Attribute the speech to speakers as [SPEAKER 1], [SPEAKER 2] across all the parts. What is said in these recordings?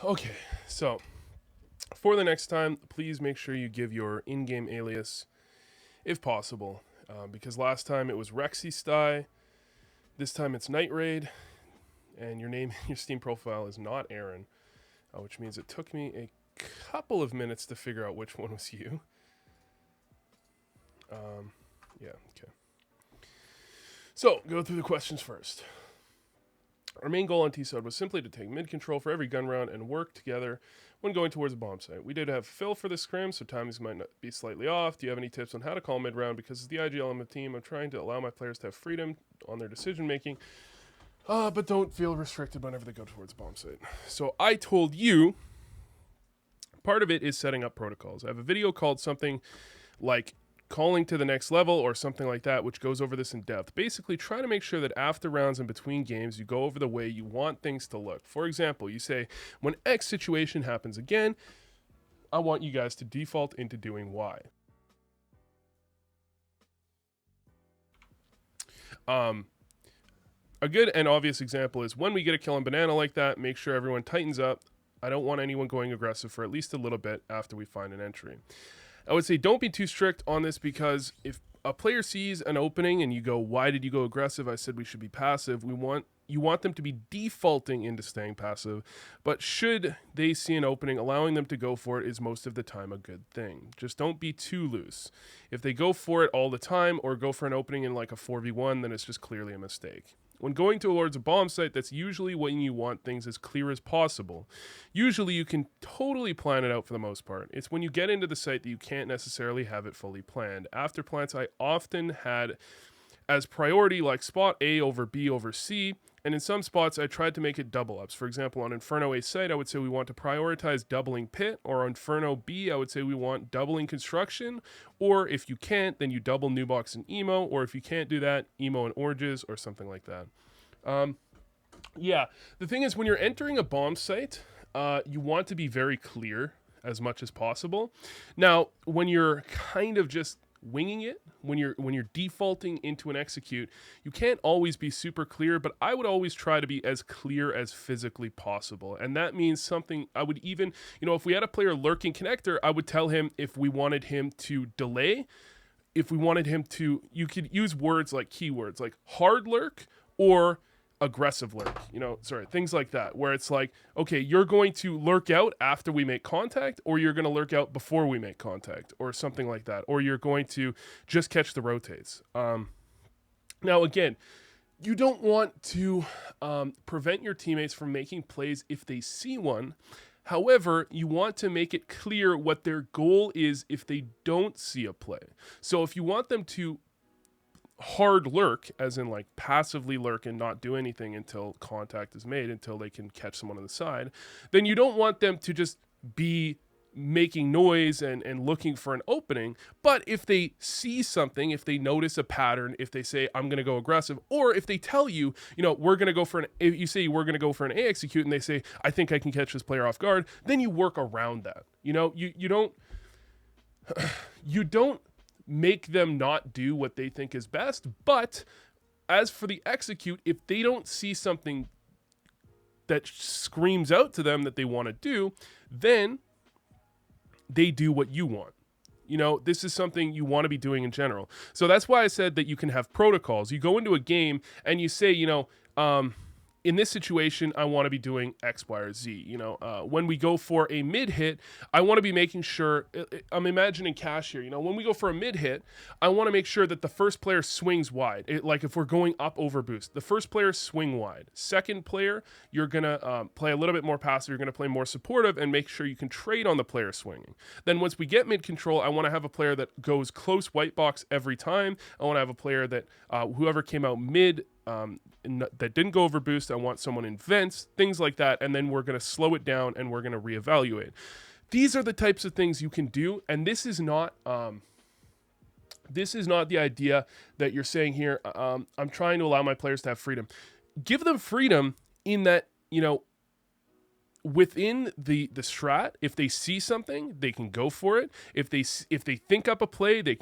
[SPEAKER 1] Okay, so for the next time, please make sure you give your in-game alias if possible, because last time it was Rexy Sty, this time it's Night Raid, and your name in your Steam profile is not Aron, which means it took me a couple of minutes to figure out which one was you. Yeah, okay. So, go through the questions first. Our main goal on T-Sod was simply to take mid-control for every gun round and work together when going towards a bomb site. We did have Phil for the scrim, so timings might not be slightly off. Do you have any tips on how to call mid-round? Because as the IGLing team, I'm trying to allow my players to have freedom on their decision-making, but don't feel restricted whenever they go towards a bomb site. So I told you, part of it is setting up protocols. I have a video called something like calling to the next level or something like that, which goes over this in depth. Basically, try to make sure that after rounds and between games, you go over the way you want things to look. For example, you say, when X situation happens again, I want you guys to default into doing Y. A good and obvious example is when we get a kill on banana like that, make sure everyone tightens up. I don't want anyone going aggressive for at least a little bit after we find an entry. I would say don't be too strict on this, because if a player sees an opening and you go, why did you go aggressive? I said we should be passive. You want them to be defaulting into staying passive, but should they see an opening, allowing them to go for it is most of the time a good thing. Just don't be too loose. If they go for it all the time or go for an opening in like a 4v1, then it's just clearly a mistake. When going towards a bomb site, that's usually when you want things as clear as possible. Usually you can totally plan it out for the most part. It's when you get into the site that you can't necessarily have it fully planned. After plants, I often had as priority like spot A over B over C, and in some spots I tried to make it double ups. For example, on Inferno A site, I would say we want to prioritize doubling pit, or on Inferno B, I would say we want doubling construction, or if you can't, then you double new box and emo, or if you can't do that, emo and oranges, or something like that. Yeah, the thing is, when you're entering a bomb site, you want to be very clear as much as possible. Now, when you're kind of just winging it, when you're defaulting into an execute, you can't always be super clear, but I would always try to be as clear as physically possible. And that means something. I would even, if we had a player lurking connector, I would tell him if we wanted him to delay, if we wanted him to, you could use words like keywords like hard lurk or aggressive lurk, things like that, where it's like, okay, you're going to lurk out after we make contact, or you're going to lurk out before we make contact, or something like that, or you're going to just catch the rotates. Now, again, you don't want to prevent your teammates from making plays if they see one. However, you want to make it clear what their goal is if they don't see a play. So if you want them to hard lurk, as in like passively lurk and not do anything until contact is made, until they can catch someone on the side, then you don't want them to just be making noise and looking for an opening. But if they see something, if they notice a pattern, if they say, I'm going to go aggressive, or if they tell you, we're going to go for if you say we're going to go for an A execute and they say, I think I can catch this player off guard, then you work around that. You don't make them not do what they think is best. But as for the execute, if they don't see something that screams out to them that they want to do, then they do what you want. This is something you want to be doing in general. So that's why I said that you can have protocols. You go into a game and you say, in this situation, I want to be doing X, Y, or Z. When we go for a mid hit, I want to be making sure, I'm imagining Cash here, when we go for a mid hit, I want to make sure that the first player swings wide. Like if we're going up over boost, the first player swing wide. Second player, you're going to play a little bit more passive. You're going to play more supportive and make sure you can trade on the player swinging. Then once we get mid control, I want to have a player that goes close white box every time. I want to have a player that whoever came out mid, that didn't go over boost, I want someone in vents, things like that, and then we're going to slow it down and we're going to reevaluate. These are the types of things you can do, and this is not the idea that you're saying here. I'm trying to allow my players to have freedom. Give them freedom in that, within the strat, if they see something, they can go for it. If they think up a play, they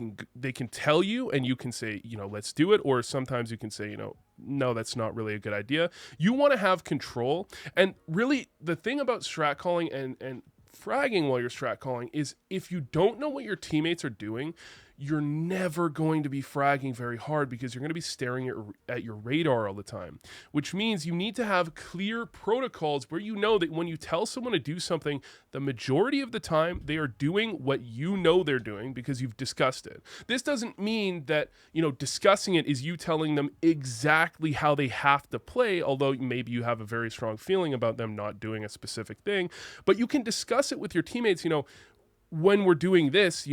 [SPEAKER 1] can tell you, and you can say, let's do it. Or sometimes you can say, no, that's not really a good idea. You want to have control. And really, the thing about strat calling and fragging while you're strat calling is if you don't know what your teammates are doing, you're never going to be fragging very hard because you're going to be staring at your radar all the time, which means you need to have clear protocols where you know that when you tell someone to do something, the majority of the time they are doing what you know they're doing because you've discussed it. This doesn't mean that, discussing it is you telling them exactly how they have to play, although maybe you have a very strong feeling about them not doing a specific thing, but you can discuss it with your teammates, when we're doing this,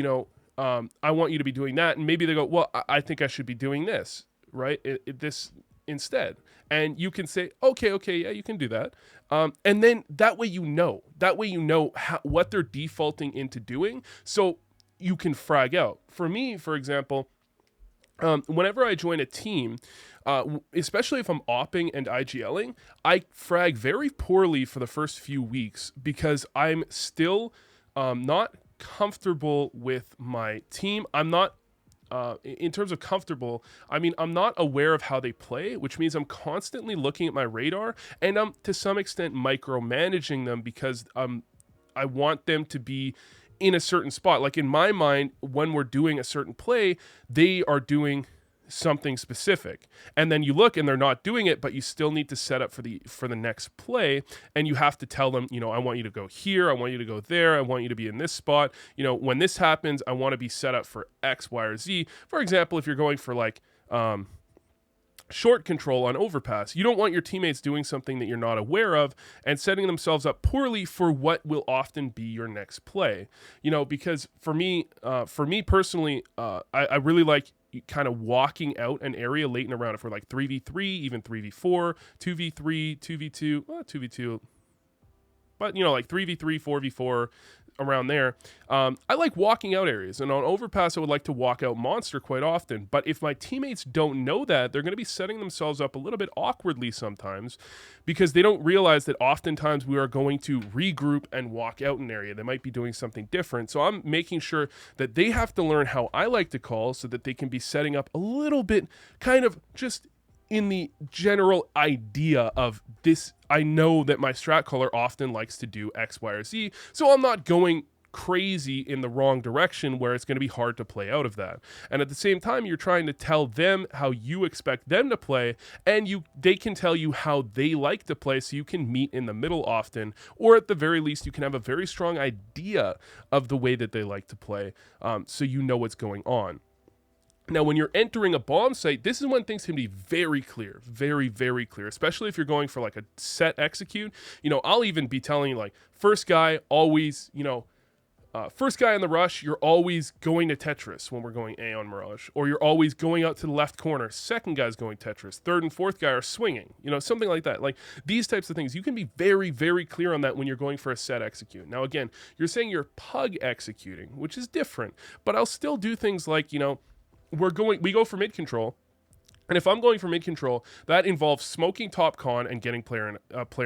[SPEAKER 1] I want you to be doing that. And maybe they go, well, I think I should be doing this, right? This instead. And you can say, okay, yeah, you can do that. And then that way what they're defaulting into doing. So you can frag out. For me, for example, whenever I join a team, especially if I'm opping and IGLing, I frag very poorly for the first few weeks because I'm still not comfortable with my team. I'm not in terms of comfortable, I'm not aware of how they play, which means I'm constantly looking at my radar and I'm to some extent micromanaging them because I want them to be in a certain spot. Like in my mind, when we're doing a certain play, they are doing something specific, and then you look and they're not doing it, but you still need to set up for the next play, and you have to tell them, I want you to go here, I want you to go there, I want you to be in this spot, when this happens, I want to be set up for X, Y, or Z. For example, if you're going for like short control on overpass, you don't want your teammates doing something that you're not aware of and setting themselves up poorly for what will often be your next play. Because for me personally, I really like kind of walking out an area late in a round. If we're like 3v3, even 3v4, 2v3, 2v2, well, 2v2, but like 3v3, 4v4, around there. I like walking out areas, and on overpass I would like to walk out monster quite often, but if my teammates don't know that, they're going to be setting themselves up a little bit awkwardly sometimes because they don't realize that oftentimes we are going to regroup and walk out an area. They might be doing something different, so I'm making sure that they have to learn how I like to call so that they can be setting up a little bit kind of just in the general idea of this. I know that my strat caller often likes to do X, Y, or Z, so I'm not going crazy in the wrong direction where it's going to be hard to play out of that. And at the same time, you're trying to tell them how you expect them to play, and they can tell you how they like to play, so you can meet in the middle often, or at the very least, you can have a very strong idea of the way that they like to play, so you know what's going on. Now, when you're entering a bomb site, this is when things can be very clear, very, very clear, especially if you're going for like a set execute. I'll even be telling you, like, first guy always, first guy in the rush, you're always going to Tetris when we're going A on Mirage, or you're always going out to the left corner. Second guy's going Tetris. Third and fourth guy are swinging, something like that. Like these types of things, you can be very, very clear on that when you're going for a set execute. Now, again, you're saying you're pug executing, which is different, but I'll still do things like, we go for mid control, and if I'm going for mid control, that involves smoking top con and getting player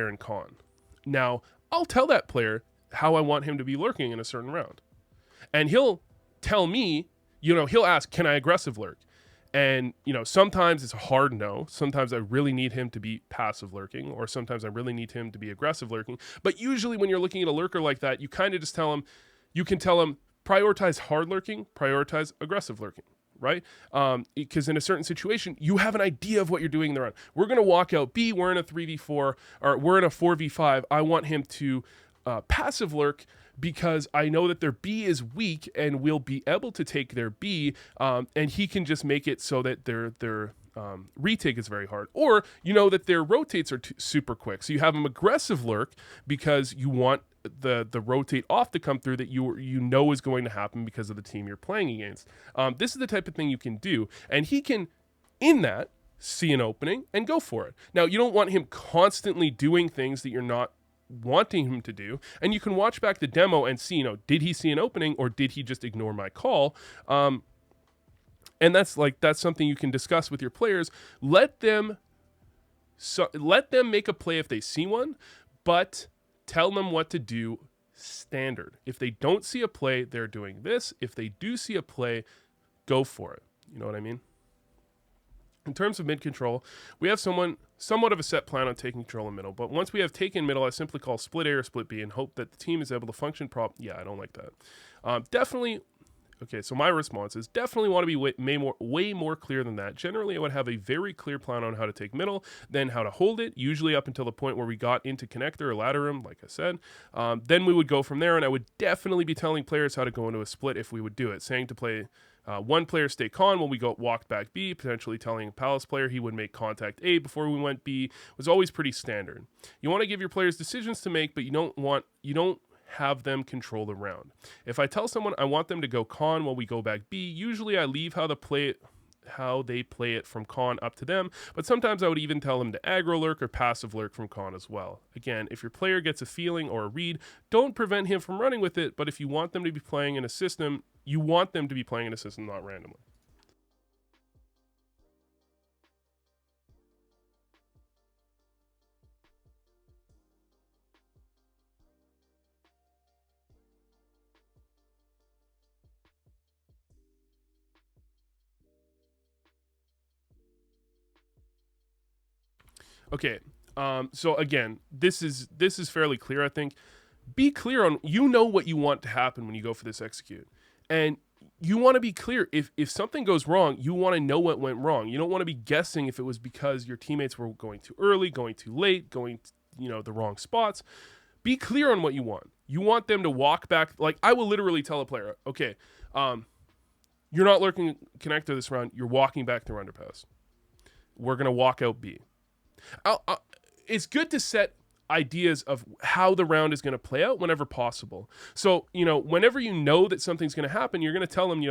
[SPEAKER 1] in con. Now, I'll tell that player how I want him to be lurking in a certain round, and he'll tell me, he'll ask, can I aggressive lurk? And sometimes it's a hard no. Sometimes I really need him to be passive lurking, or sometimes I really need him to be aggressive lurking. But usually when you're looking at a lurker like that, you kind of just tell him, prioritize hard lurking, prioritize aggressive lurking. Right? Because in a certain situation, you have an idea of what you're doing in the round. We're going to walk out B, we're in a 3v4, or we're in a 4v5. I want him to passive lurk because I know that their B is weak and we'll be able to take their B, and he can just make it so that their retake is very hard. Or that their rotates are super quick. So you have them aggressive lurk because you want the rotate off to come through that you know is going to happen because of the team you're playing against. This is the type of thing you can do, and he can, in that, see an opening and go for it. Now, you don't want him constantly doing things that you're not wanting him to do, and you can watch back the demo and see, did he see an opening or did he just ignore my call? And that's something you can discuss with your players. Let them make a play if they see one, but Tell them what to do standard. If they don't see a play, they're doing this. If they do see a play, go for it. You know what I mean? In terms of mid control, we have somewhat of a set plan on taking control in middle, but once we have taken middle, I simply call split A or split B and hope that the team is able to function Yeah, I don't like that. Definitely. Okay, so my response is definitely want to be way more clear than that. Generally, I would have a very clear plan on how to take middle, then how to hold it, usually up until the point where we got into connector or ladder room, like I said. Then we would go from there, and I would definitely be telling players how to go into a split if we would do it, saying to play one player stay con when we walked back B, potentially telling a Palace player he would make contact A before we went B, was always pretty standard. You want to give your players decisions to make, but you don't have them control the round. If I tell someone I want them to go con while we go back B, usually I leave how they play it from con up to them, but sometimes I would even tell them to aggro lurk or passive lurk from con as well. Again, if your player gets a feeling or a read, don't prevent him from running with it, but if you want them to be playing in a system, you want them to be playing in a system, not randomly. Okay, so again, this is fairly clear, I think. Be clear on, what you want to happen when you go for this execute. And you want to be clear. If something goes wrong, you want to know what went wrong. You don't want to be guessing if it was because your teammates were going too early, going too late, going the wrong spots. Be clear on what you want. You want them to walk back. Like, I will literally tell a player, okay, you're not lurking connector this round. You're walking back through underpass. We're going to walk out B. It's good to set ideas of how the round is going to play out whenever possible. So, whenever you know that something's going to happen, you're going to tell them,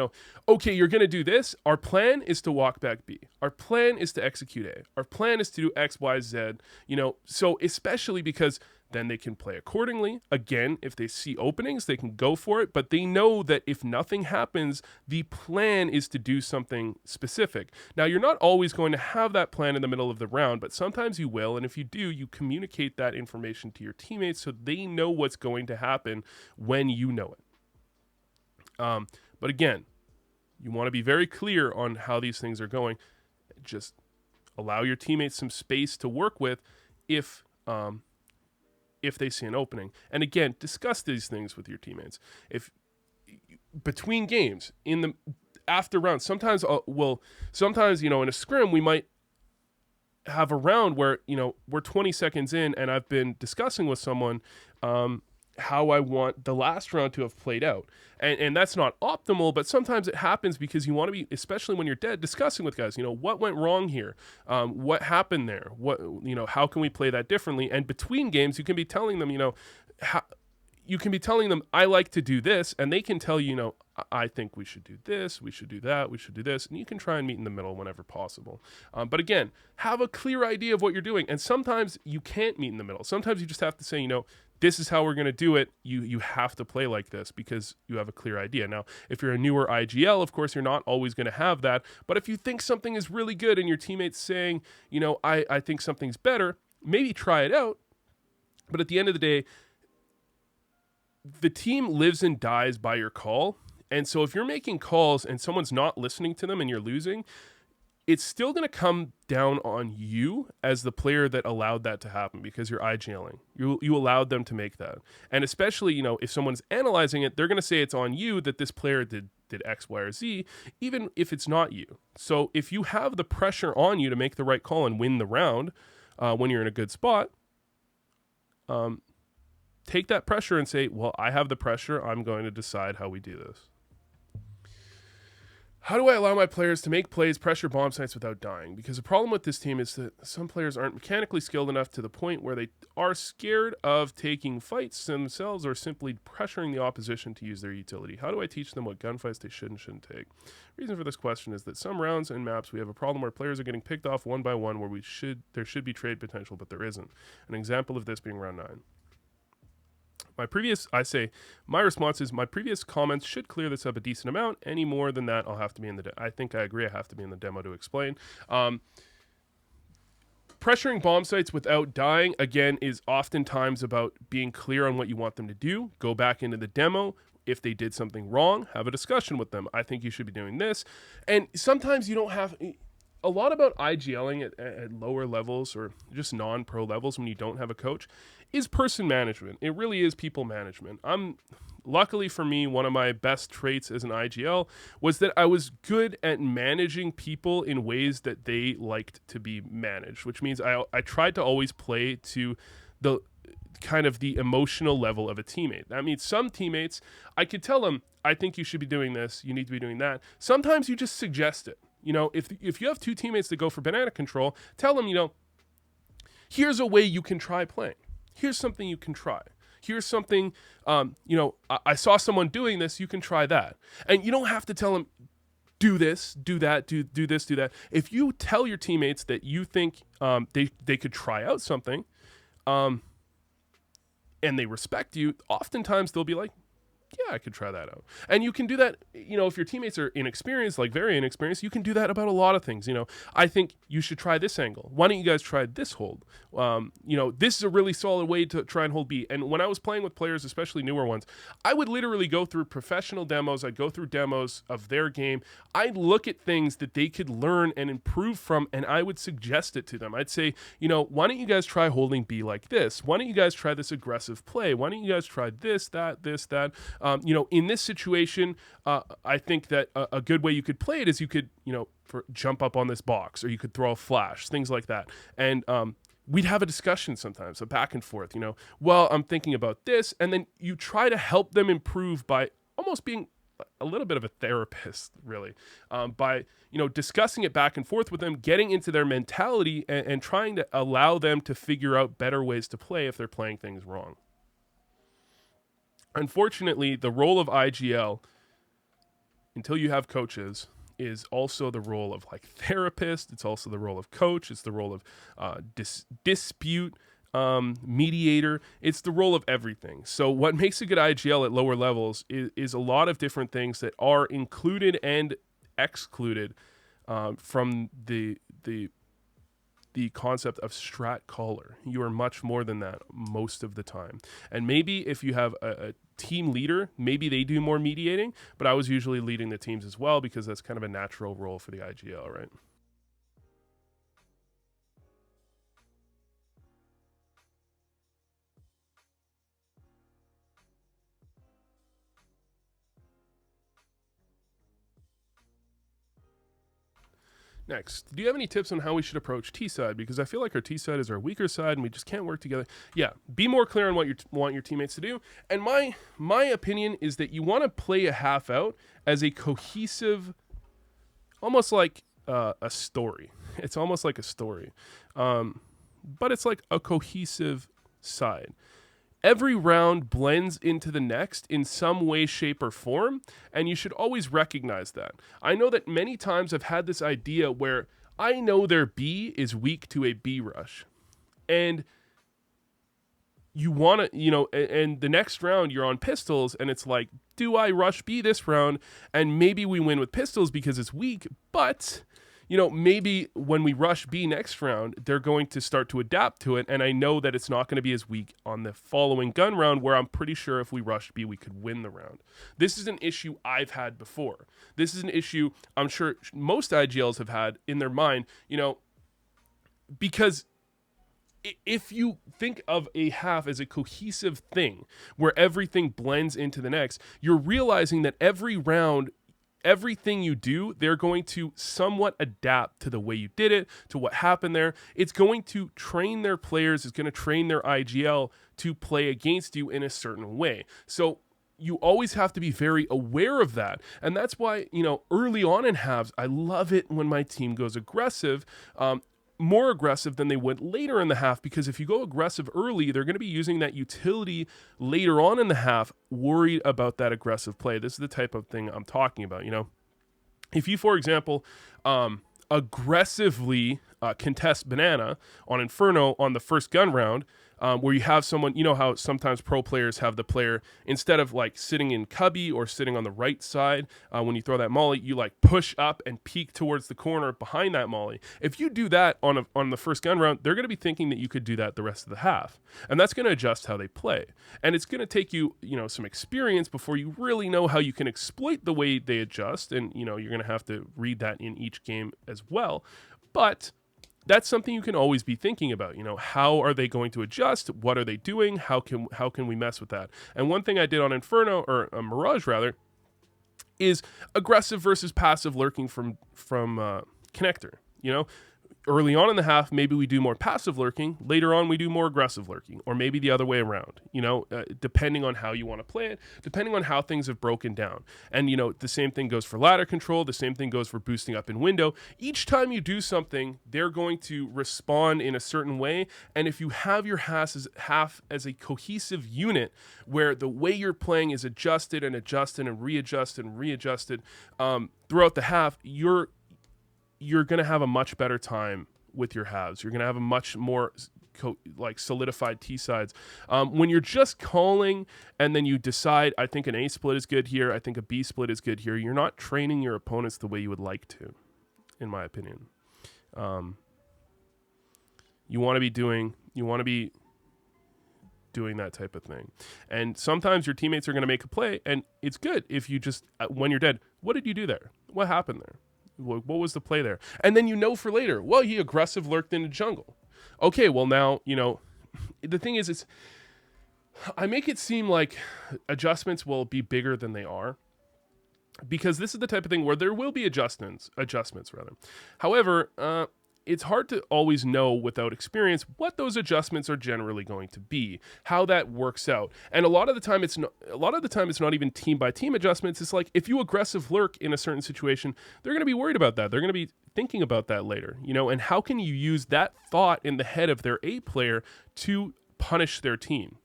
[SPEAKER 1] okay, you're going to do this. Our plan is to walk back B. Our plan is to execute A. Our plan is to do X, Y, Z. So especially because then they can play accordingly. Again, if they see openings, they can go for it, but they know that if nothing happens, the plan is to do something specific. Now, you're not always going to have that plan in the middle of the round, but sometimes you will, and if you do, you communicate that information to your teammates so they know what's going to happen when you know it. But again, you want to be very clear on how these things are going. Just allow your teammates some space to work with if they see an opening. And again, discuss these things with your teammates. If between games, after rounds, sometimes in a scrim, we might have a round where, we're 20 seconds in and I've been discussing with someone how I want the last round to have played out. And that's not optimal, but sometimes it happens because you want to be, especially when you're dead, discussing with guys, what went wrong here? What happened there? How can we play that differently? And between games, you can be telling them, I like to do this, and they can tell you, I think we should do this, we should do that, we should do this, and you can try and meet in the middle whenever possible. But again, have a clear idea of what you're doing, and sometimes you can't meet in the middle. Sometimes you just have to say, this is how we're going to do it. You have to play like this because you have a clear idea. Now, if you're a newer IGL, of course, you're not always going to have that. But if you think something is really good and your teammate's saying, I think something's better, maybe try it out. But at the end of the day, the team lives and dies by your call. And so if you're making calls and someone's not listening to them and you're losing, it's still going to come down on you as the player that allowed that to happen because you're IGLing. You allowed them to make that. And especially, if someone's analyzing it, they're going to say it's on you that this player did X, Y, or Z, even if it's not you. So if you have the pressure on you to make the right call and win the round when you're in a good spot, take that pressure and say, well, I have the pressure. I'm going to decide how we do this. How do I allow my players to make plays, pressure bomb sites without dying? Because the problem with this team is that some players aren't mechanically skilled enough to the point where they are scared of taking fights themselves or simply pressuring the opposition to use their utility. How do I teach them what gunfights they should and shouldn't take? The reason for this question is that some rounds and maps we have a problem where players are getting picked off one by one where there should be trade potential, but there isn't. An example of this being round 9. My response is my previous comments should clear this up a decent amount. Any more than that, I'll have to be in the I think I agree. I have to be in the demo to explain. Pressuring bomb sites without dying, again, is oftentimes about being clear on what you want them to do. Go back into the demo. If they did something wrong, have a discussion with them. I think you should be doing this. And sometimes you don't have... A lot about IGLing at lower levels or just non-pro levels when you don't have a coach is person management. It really is people management. Luckily for me, one of my best traits as an IGL was that I was good at managing people in ways that they liked to be managed, which means I tried to always play to the kind of the emotional level of a teammate. That means some teammates, I could tell them, I think you should be doing this, you need to be doing that. Sometimes you just suggest it. You know, if you have two teammates that go for banana control, tell them, here's a way you can try playing. Here's something you can try. Here's something, I saw someone doing this, you can try that. And you don't have to tell them, do this, do that, do this, do that. If you tell your teammates that you think they could try out something, and they respect you, oftentimes they'll be like, yeah, I could try that out. And you can do that, if your teammates are inexperienced, like very inexperienced, you can do that about a lot of things. I think you should try this angle. Why don't you guys try this hold? This is a really solid way to try and hold B. And when I was playing with players, especially newer ones, I would literally go through professional demos. I'd go through demos of their game. I'd look at things that they could learn and improve from, and I would suggest it to them. I'd say, why don't you guys try holding B like this? Why don't you guys try this aggressive play? Why don't you guys try this, that, this, that? In this situation, I think that a good way you could play it is you could, jump up on this box, or you could throw a flash, things like that. And we'd have a discussion sometimes, a back and forth, well, I'm thinking about this. And then you try to help them improve by almost being a little bit of a therapist, really, by, discussing it back and forth with them, getting into their mentality and trying to allow them to figure out better ways to play if they're playing things wrong. Unfortunately, the role of IGL, until you have coaches, is also the role of therapist. It's also the role of coach. It's the role of dispute mediator. It's the role of everything. So what makes a good IGL at lower levels is a lot of different things that are included and excluded from the concept of strat caller. You are much more than that most of the time. And maybe if you have a team leader, maybe they do more mediating, but I was usually leading the teams as well because that's kind of a natural role for the IGL, right? Next, do you have any tips on how we should approach T-side? Because I feel like our T-side is our weaker side and we just can't work together. Yeah, be more clear on what you want your teammates to do. And my opinion is that you want to play a half out as a cohesive, almost like a story. It's almost like a story. But it's like a cohesive side. Every round blends into the next in some way, shape, or form, and you should always recognize that. I know that many times I've had this idea where I know their B is weak to a B rush, and you want to, and the next round you're on pistols, and it's like, do I rush B this round? And maybe we win with pistols because it's weak, but maybe when we rush B next round, they're going to start to adapt to it. And I know that it's not going to be as weak on the following gun round where I'm pretty sure if we rushed B, we could win the round. This is an issue I've had before. This is an issue I'm sure most IGLs have had in their mind, because if you think of a half as a cohesive thing where everything blends into the next, you're realizing that every round, everything you do, they're going to somewhat adapt to the way you did it, to what happened there. It's going to train their players, it's going to train their IGL to play against you in a certain way. So you always have to be very aware of that. And that's why, early on in halves, I love it when my team goes aggressive, more aggressive than they would later in the half, because if you go aggressive early, they're going to be using that utility later on in the half, worried about that aggressive play. This is the type of thing I'm talking about. If you, for example, aggressively contest banana on Inferno on the first gun round, where you have someone, you know how sometimes pro players have the player, instead of like sitting in cubby or sitting on the right side, when you throw that molly, you like push up and peek towards the corner behind that molly. If you do that on the first gun round, they're going to be thinking that you could do that the rest of the half. And that's going to adjust how they play. And it's going to take you, some experience before you really know how you can exploit the way they adjust. And, you're going to have to read that in each game as well. But that's something you can always be thinking about. How are they going to adjust? What are they doing? How can we mess with that? And one thing I did on Inferno, or Mirage rather, is aggressive versus passive lurking from Connector. Early on in the half, maybe we do more passive lurking. Later on, we do more aggressive lurking, or maybe the other way around, depending on how you want to play it, depending on how things have broken down. And, the same thing goes for ladder control. The same thing goes for boosting up in window. Each time you do something, they're going to respond in a certain way. And if you have your half as a cohesive unit where the way you're playing is adjusted and adjusted and readjusted and readjusted throughout the half, you're going to have a much better time with your halves. You're going to have a much more solidified T-sides. When you're just calling and then you decide, I think an A split is good here, I think a B split is good here, you're not training your opponents the way you would like to, in my opinion. You want to be doing that type of thing. And sometimes your teammates are going to make a play, and it's good if you just, when you're dead, what did you do there? What happened there? What was the play there? And then for later, well, he aggressive lurked in the jungle. Okay, well now, the thing is, I make it seem like adjustments will be bigger than they are, because this is the type of thing where there will be adjustments rather. However, it's hard to always know without experience what those adjustments are generally going to be, how that works out. And a lot of the time it's not even team by team adjustments. It's like if you aggressive lurk in a certain situation, they're going to be worried about that. They're going to be thinking about that later, and how can you use that thought in the head of their A player to punish their team?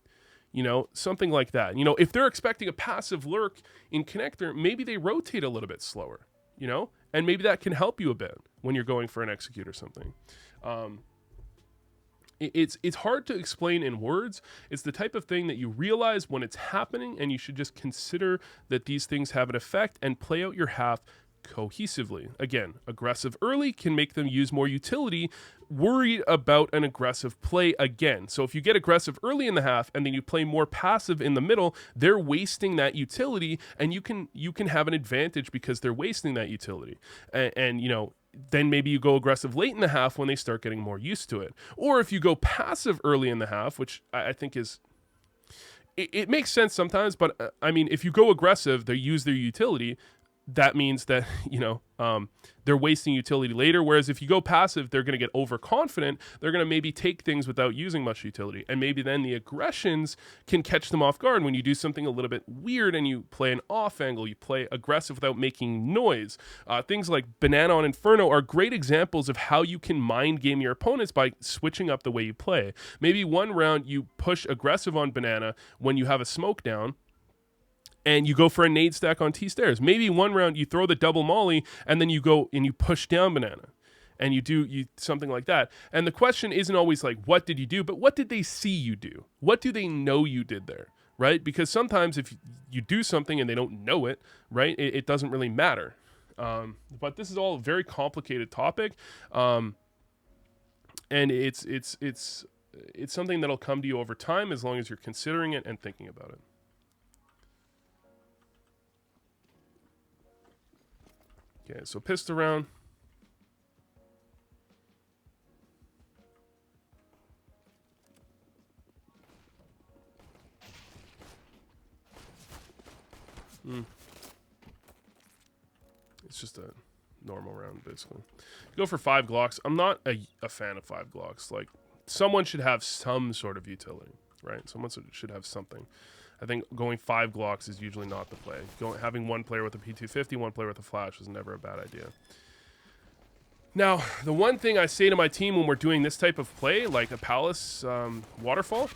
[SPEAKER 1] Something like that. If they're expecting a passive lurk in Connector, maybe they rotate a little bit slower, and maybe that can help you a bit when you're going for an execute or something. It's hard to explain in words. It's the type of thing that you realize when it's happening, and you should just consider that these things have an effect and play out your half cohesively. Again, aggressive early can make them use more utility, worried about an aggressive play again. So if you get aggressive early in the half and then you play more passive in the middle, they're wasting that utility, and you can have an advantage because they're wasting that utility. And then maybe you go aggressive late in the half when they start getting more used to it. Or if you go passive early in the half, which I think is, it makes sense sometimes, but if you go aggressive, they use their utility. That means that, they're wasting utility later. Whereas if you go passive, they're going to get overconfident. They're going to maybe take things without using much utility. And maybe then the aggressions can catch them off guard when you do something a little bit weird and you play an off angle, you play aggressive without making noise. Things like Banana on Inferno are great examples of how you can mind game your opponents by switching up the way you play. Maybe one round you push aggressive on Banana when you have a smoke down, and you go for a nade stack on T-stairs. Maybe one round you throw the double molly, and then you go and you push down Banana, and you do something like that. And the question isn't always like, what did you do? But what did they see you do? What do they know you did there, right? Because sometimes if you do something and they don't know it, right, it doesn't really matter. But this is all a very complicated topic, and it's something that'll come to you over time as long as you're considering it and thinking about it. Okay, so pistol round. It's just a normal round, basically. Go for 5 Glocks. I'm not a fan of 5 Glocks. Like, someone should have some sort of utility, right? Someone should have something. I think going 5 Glocks is usually not the play. Having one player with a P250, one player with a flash is never a bad idea. Now, the one thing I say to my team when we're doing this type of play, like a Palace waterfall,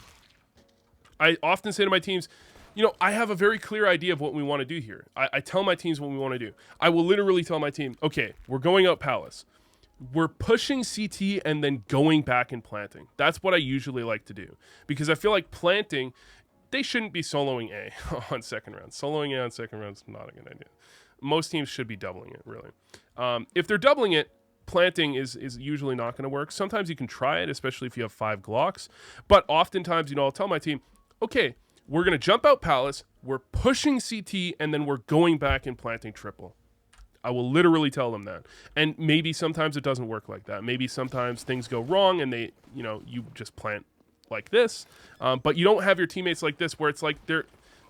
[SPEAKER 1] I often say to my teams, I have a very clear idea of what we want to do here. I tell my teams what we want to do. I will literally tell my team, okay, we're going out Palace. we're pushing CT and then going back and planting. That's what I usually like to do. Because I feel like planting, they shouldn't be soloing A on second round. Soloing A on second round is not a good idea. Most teams should be doubling it, really. If they're doubling it, planting is usually not going to work. Sometimes you can try it, especially if you have 5 Glocks. But oftentimes, I'll tell my team, okay, we're going to jump out Palace, we're pushing CT, and then we're going back and planting triple. I will literally tell them that. And maybe sometimes it doesn't work like that. Maybe sometimes things go wrong and they, you just plant like this. But you don't have your teammates like this where it's like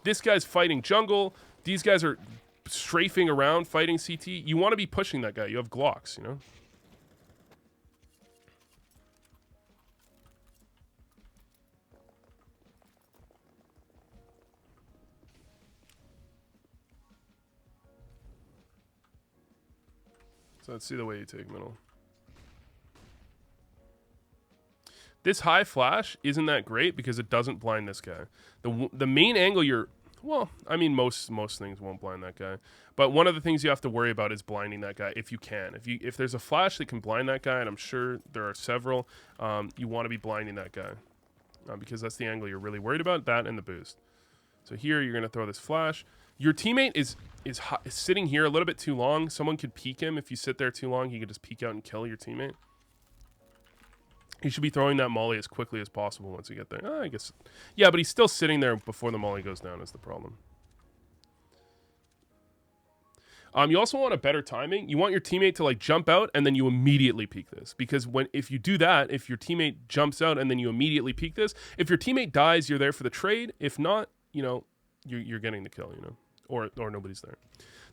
[SPEAKER 1] this guy's fighting jungle. These guys are strafing around fighting CT. You want to be pushing that guy. You have Glocks, So let's see the way you take middle. This high flash isn't that great because it doesn't blind this guy. The main angle most things won't blind that guy. But one of the things you have to worry about is blinding that guy if you can. If there's a flash that can blind that guy, and I'm sure there are several, you want to be blinding that guy. Because that's the angle you're really worried about, that and the boost. So here you're going to throw this flash. Your teammate is sitting here a little bit too long. Someone could peek him. If you sit there too long, he could just peek out and kill your teammate. He should be throwing that molly as quickly as possible once you get there. I guess. Yeah, but he's still sitting there before the molly goes down is the problem. You also want a better timing. You want your teammate to jump out and then you immediately peek this. Because if you do that, if your teammate jumps out and then you immediately peek this, if your teammate dies, you're there for the trade. If not, you're getting the kill, or nobody's there.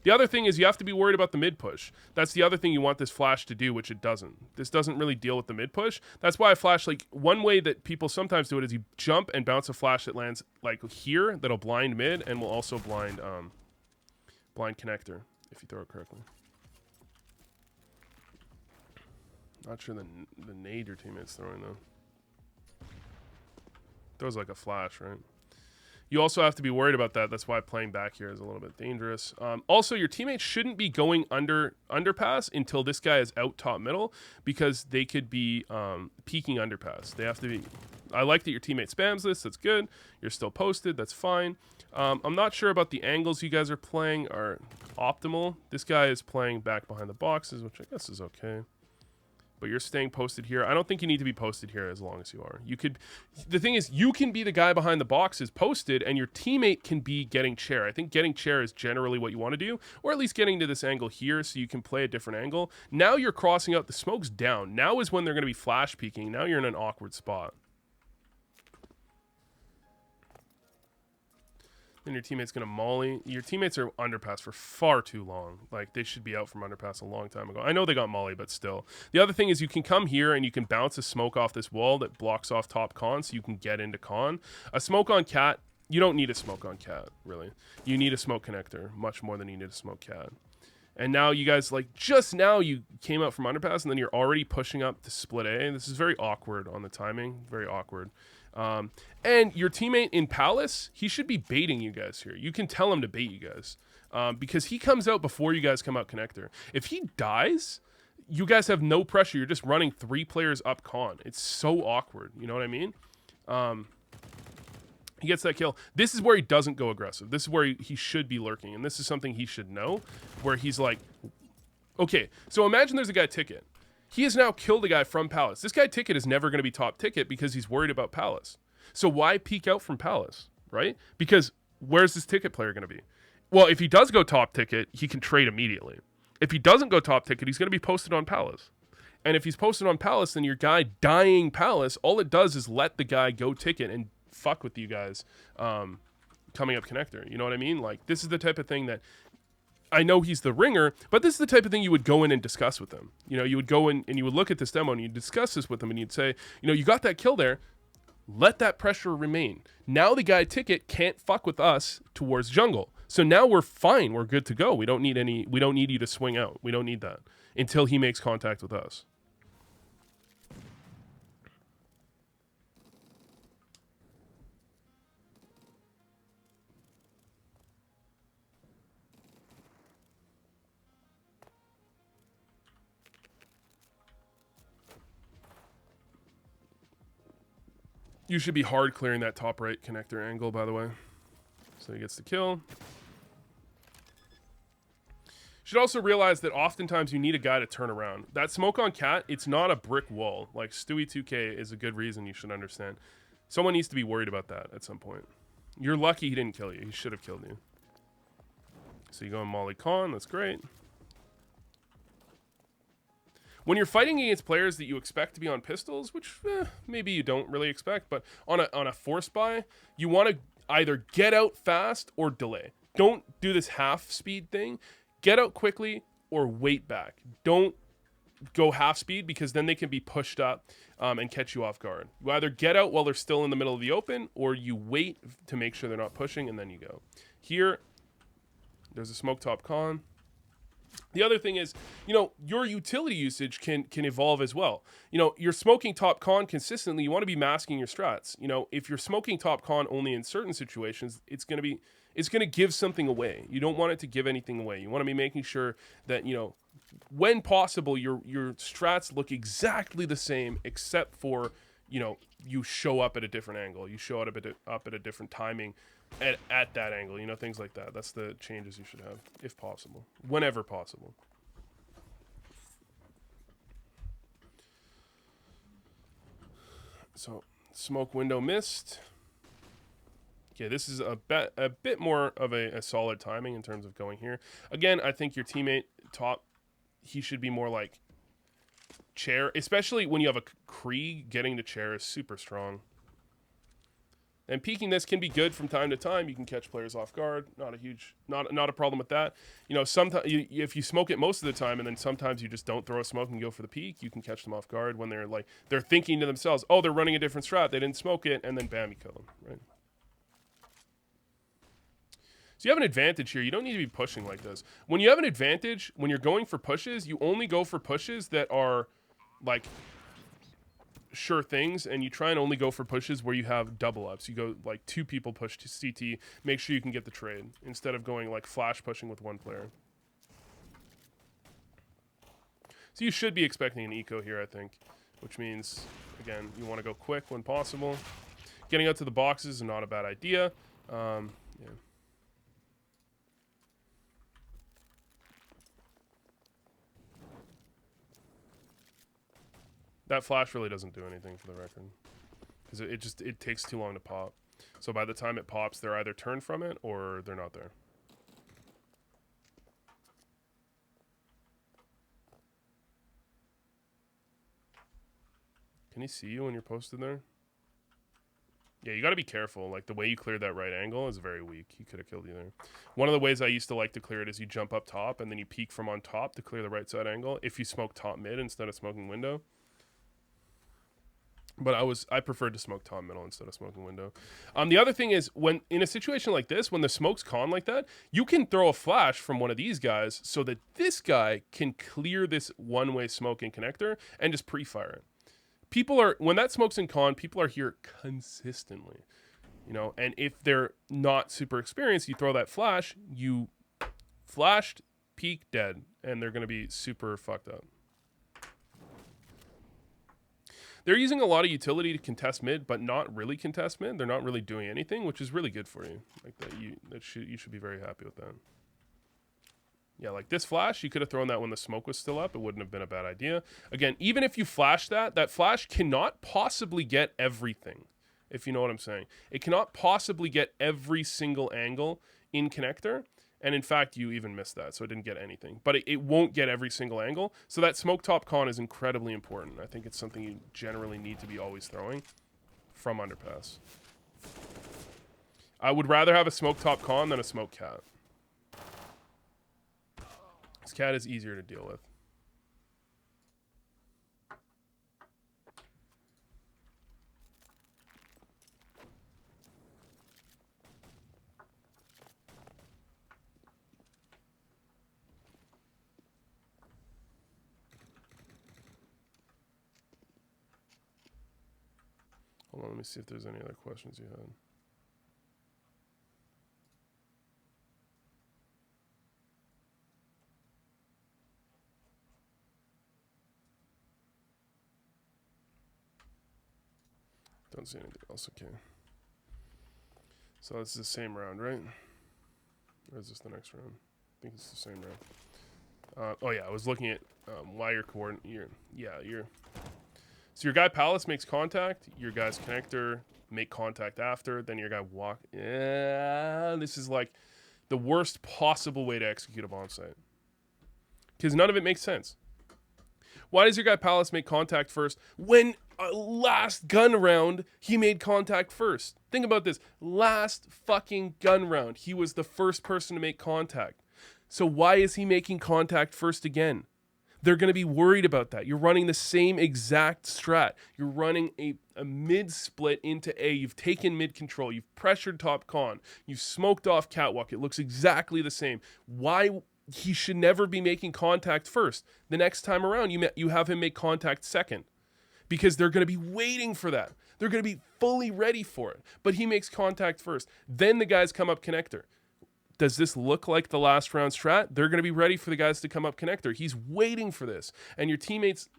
[SPEAKER 1] The other thing is you have to be worried about the mid push. That's the other thing you want this flash to do, which it doesn't. This doesn't really deal with the mid push. That's why I flash, one way that people sometimes do it is you jump and bounce a flash that lands here, that'll blind mid and will also blind connector if you throw it correctly. Not sure the nade your teammate's throwing though. Throws like a flash, right? You also have to be worried about that. That's why playing back here is a little bit dangerous. Also, your teammates shouldn't be going underpass until this guy is out top middle because they could be peeking underpass. They have to be. I like that your teammate spams this. That's good. You're still posted. That's fine. I'm not sure about the angles you guys are playing are optimal. This guy is playing back behind the boxes, which I guess is okay. But you're staying posted here. I don't think you need to be posted here as long as you are. The thing is, you can be the guy behind the boxes posted, and your teammate can be getting chair. I think getting chair is generally what you want to do, or at least getting to this angle here so you can play a different angle. Now you're crossing out. The smoke's down. Now is when they're going to be flash peeking. Now you're in an awkward spot. Then your teammate's going to molly. Your teammates are underpass for far too long. They should be out from underpass a long time ago. I know they got molly, but still. The other thing is you can come here and you can bounce a smoke off this wall that blocks off top con so you can get into con. A smoke on cat, you don't need a smoke on cat, really. You need a smoke connector much more than you need a smoke cat. And now you guys, just now you came out from underpass and then you're already pushing up to split A. This is very awkward on the timing. Very awkward. And your teammate in Palace, he should be baiting you guys here. You can tell him to bait you guys because he comes out before you guys come out connector. If he dies, you guys have no pressure. You're just running 3 players up con. It's so awkward. You know what I mean? He gets that kill. This is where he doesn't go aggressive. This is where he should be lurking. And this is something he should know where he's like, okay, so imagine there's a guy ticket. He has now killed a guy from Palace. This guy ticket is never going to be top ticket because he's worried about Palace. So why peek out from Palace, right? Because where's this ticket player going to be? Well, if he does go top ticket, he can trade immediately. If he doesn't go top ticket, he's going to be posted on Palace. And if he's posted on Palace, then your guy dying Palace, all it does is let the guy go ticket and fuck with you guys coming up connector. You know what I mean? This is the type of thing that I know he's the ringer, but this is the type of thing you would go in and discuss with him. You would go in and you would look at this demo and you'd discuss this with him and you'd say, you got that kill there. Let that pressure remain. Now the guy ticket can't fuck with us towards jungle. So now we're fine. We're good to go. We don't need you to swing out. We don't need that until he makes contact with us. You should be hard clearing that top right connector angle, by the way. So he gets the kill. Should also realize that oftentimes you need a guy to turn around. That smoke on cat, it's not a brick wall. Like Stewie2K is a good reason you should understand. Someone needs to be worried about that at some point. You're lucky he didn't kill you. He should have killed you. So you go in Molly Khan. That's great. When you're fighting against players that you expect to be on pistols, which maybe you don't really expect, but on a force buy, you want to either get out fast or delay. Don't do this half speed thing. Get out quickly or wait back. Don't go half speed because then they can be pushed up and catch you off guard. You either get out while they're still in the middle of the open or you wait to make sure they're not pushing and then you go. Here, there's a smoke top con. The other thing is, you know, your utility usage can evolve as well. You know, you're smoking top con consistently. You want to be masking your strats. You know, if you're smoking top con only in certain situations, it's going to give something away. You don't want it to give anything away. You want to be making sure that, you know, when possible, your strats look exactly the same, except for, you know, you show up at a different angle. You show up at a different timing at that angle, you know, things like that. That's the changes you should have, if possible, whenever possible. So, smoke window missed. Okay, this is a bit more of a solid timing in terms of going here. Again, I think your teammate top, he should be more like chair, especially when you have a Kree. Getting to chair is super strong. And peeking this can be good from time to time. You can catch players off guard. Not a problem with that. You know, sometimes if you smoke it most of the time, and then sometimes you just don't throw a smoke and go for the peek, you can catch them off guard when they're thinking to themselves, oh, they're running a different strat. They didn't smoke it, and then bam, you kill them, right? So you have an advantage here. You don't need to be pushing like this. When you have an advantage, when you're going for pushes, you only go for pushes that are like sure things, and you try and only go for pushes where you have double ups. You go like 2 people push to CT, make sure you can get the trade instead of going like flash pushing with 1 player. So you should be expecting an eco here, I think, which means, again, you want to go quick when possible. Getting out to the boxes is not a bad idea. Yeah. That flash really doesn't do anything for the record, because it takes too long to pop. So by the time it pops, they're either turned from it or they're not there. Can he see you when you're posted there? Yeah, you got to be careful. Like, the way you cleared that right angle is very weak. He could have killed you there. One of the ways I used to like to clear it is you jump up top and then you peek from on top to clear the right side angle if you smoke top mid instead of smoking window. But I preferred to smoke top middle instead of smoking window. The other thing is, when in a situation like this, when the smoke's con like that, you can throw a flash from one of these guys so that this guy can clear this one-way smoking connector and just pre-fire it. When that smoke's in con, people are here consistently, you know, and if they're not super experienced, you throw that flash, you flashed, peak, dead, and they're going to be super fucked up. They're using a lot of utility to contest mid, but not really contest mid. They're not really doing anything, which is really good for you. Like that, you should be very happy with that. Yeah, like this flash, you could have thrown that when the smoke was still up. It wouldn't have been a bad idea. Again, even if you flash that flash cannot possibly get everything, if you know what I'm saying. It cannot possibly get every single angle in connector. And in fact, you even missed that, so it didn't get anything. But it won't get every single angle. So that smoke top con is incredibly important. I think it's something you generally need to be always throwing from underpass. I would rather have a smoke top con than a smoke cat. This cat is easier to deal with. Hold on, let me see if there's any other questions you had. Don't see anything else. Okay. So this is the same round, right? Or is this the next round? I think it's the same round. Oh yeah, I was looking at why your coordinate. So your guy Palace makes contact. Your guy's connector make contact after. Then your guy walk. Yeah, this is like the worst possible way to execute a bomb site because none of it makes sense. Why does your guy Palace make contact first when last gun round he made contact first? Think about this. Last fucking gun round, he was the first person to make contact. So why is he making contact first again? They're going to be worried about that. You're running the same exact strat. You're running a mid split into A. You've taken mid control. You've pressured top con. You've smoked off catwalk. It looks exactly the same. Why? He should never be making contact first. The next time around, you have him make contact second because they're going to be waiting for that. They're going to be fully ready for it. But he makes contact first. Then the guys come up connector. Does this look like the last round strat? They're going to be ready for the guys to come up connector. He's waiting for this. And your teammates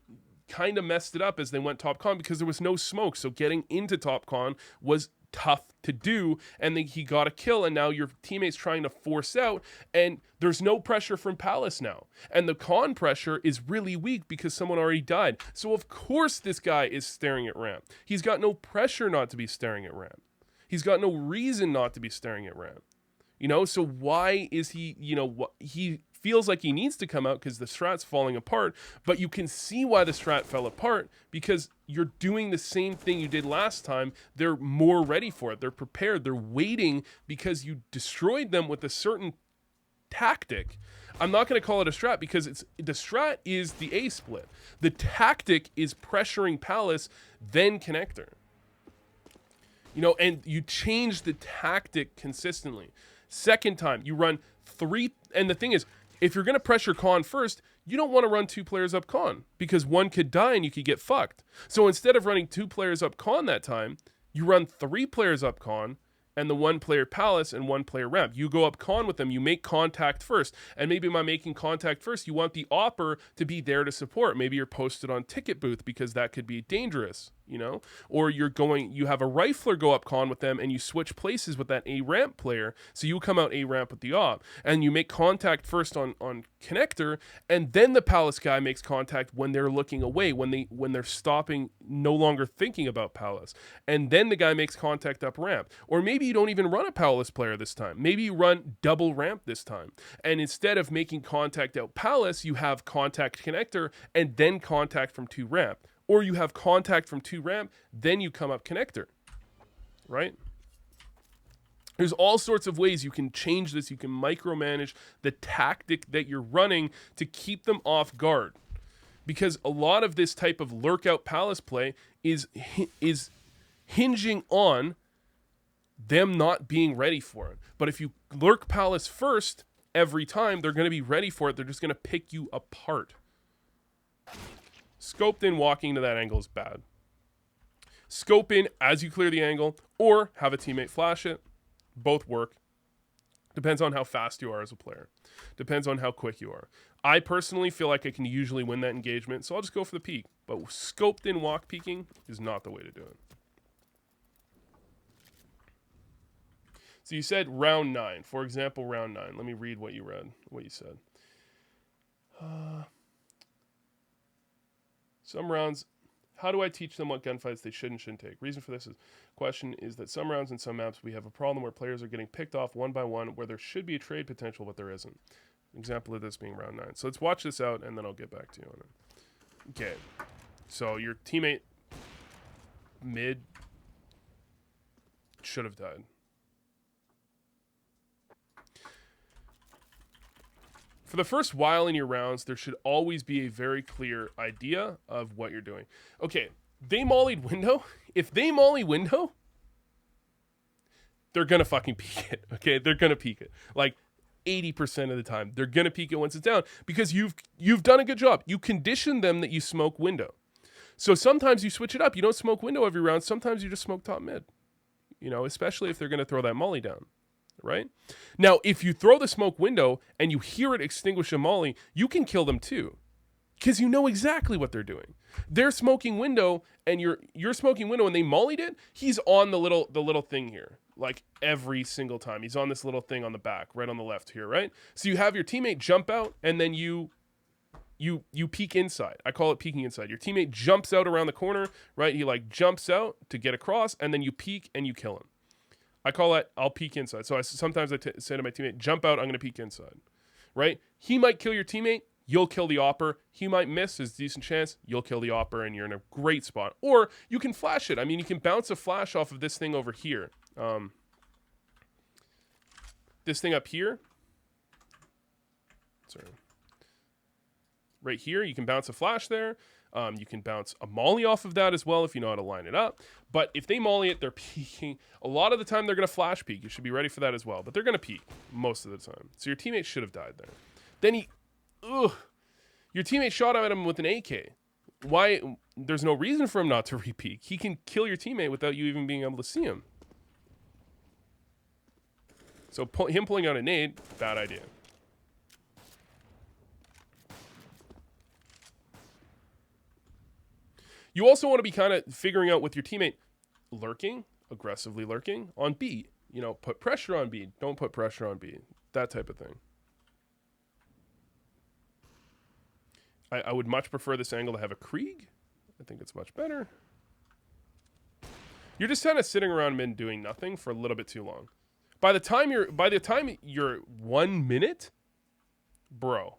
[SPEAKER 1] kind of messed it up as they went top con because there was no smoke. So getting into top con was tough to do, and he got a kill, and now your teammate's trying to force out, and there's no pressure from Palace now, and the con pressure is really weak because someone already died. So of course this guy is staring at ramp. He's got no pressure not to be staring at ramp. He's got no reason not to be staring at ramp. So why is he, he feels like he needs to come out because the strat's falling apart, but you can see why the strat fell apart because you're doing the same thing you did last time. They're more ready for it. They're prepared. They're waiting because you destroyed them with a certain tactic. I'm not going to call it a strat because the strat is the A split. The tactic is pressuring Palace, then connector. And you change the tactic consistently. Second time, you run 3, and the thing is, if you're going to pressure con first, you don't want to run 2 players up con because one could die and you could get fucked. So instead of running 2 players up con that time, you run 3 players up con and the 1 player Palace and 1 player ramp. You go up con with them, you make contact first. And maybe by making contact first, you want the opper to be there to support. Maybe you're posted on ticket booth because that could be dangerous. Or you have a rifler go up con with them and you switch places with that A ramp player. So you come out A ramp with the op and you make contact first on connector, and then the Palace guy makes contact when they're looking away, when they're stopping, no longer thinking about Palace. And then the guy makes contact up ramp. Or maybe you don't even run a Palace player this time. Maybe you run double ramp this time. And instead of making contact out Palace, you have contact connector and then contact from 2 ramp. Or you have contact from 2 ramp, then you come up connector, right? There's all sorts of ways you can change this. You can micromanage the tactic that you're running to keep them off guard. Because a lot of this type of lurk out Palace play is hinging on them not being ready for it. But if you lurk Palace first every time, they're going to be ready for it. They're just going to pick you apart. Scoped in walking to that angle is bad. Scope in as you clear the angle, or have a teammate flash it. Both work. Depends on how fast you are as a player. Depends on how quick you are. I personally feel like I can usually win that engagement, so I'll just go for the peek. But scoped in walk peeking is not the way to do it. So you said round 9. For example, round 9. Let me read what you said. Some rounds, how do I teach them what gunfights they should and shouldn't take? Reason for this question is that some rounds in some maps we have a problem where players are getting picked off one by one where there should be a trade potential, but there isn't. An example of this being round 9. So let's watch this out and then I'll get back to you on it. Okay. So your teammate mid should have died. For the first while in your rounds, there should always be a very clear idea of what you're doing. Okay, they mollied window. If they molly window, they're going to fucking peek it, okay? They're going to peek it. Like 80% of the time, they're going to peek it once it's down because you've done a good job. You conditioned them that you smoke window. So sometimes you switch it up. You don't smoke window every round. Sometimes you just smoke top mid, especially if they're going to throw that molly down. Right? Now, if you throw the smoke window and you hear it extinguish a molly, you can kill them too. because you know exactly what they're doing. They're smoking window, and you're smoking window, and they mollied it. He's on the little thing here, like every single time. He's on this little thing on the back, right on the left here, right? So you have your teammate jump out, and then you peek inside. I call it peeking inside. Your teammate jumps out around the corner, right? He like jumps out to get across, and then you peek and you kill him. I call that, I'll peek inside. So sometimes I say to my teammate, jump out, I'm going to peek inside, right? He might kill your teammate. You'll kill the opper. He might miss. There's a decent chance. You'll kill the opper, and you're in a great spot. Or you can flash it. I mean, you can bounce a flash off of this thing over here. This thing up here. Sorry. Right here, you can bounce a flash there. You can bounce a molly off of that as well if you know how to line it up. But if they molly it, they're peeking. A lot of the time, they're going to flash peek. You should be ready for that as well. But they're going to peek most of the time. So your teammate should have died there. Then your teammate shot at him with an AK. Why? There's no reason for him not to re-peek. He can kill your teammate without you even being able to see him. So him pulling out a nade, bad idea. You also want to be kind of figuring out with your teammate lurking, aggressively lurking on B. You know, put pressure on B. Don't put pressure on B. That type of thing. I would much prefer this angle to have a Krieg. I think it's much better. You're just kind of sitting around mid doing nothing for a little bit too long. By the time you're 1 minute, bro,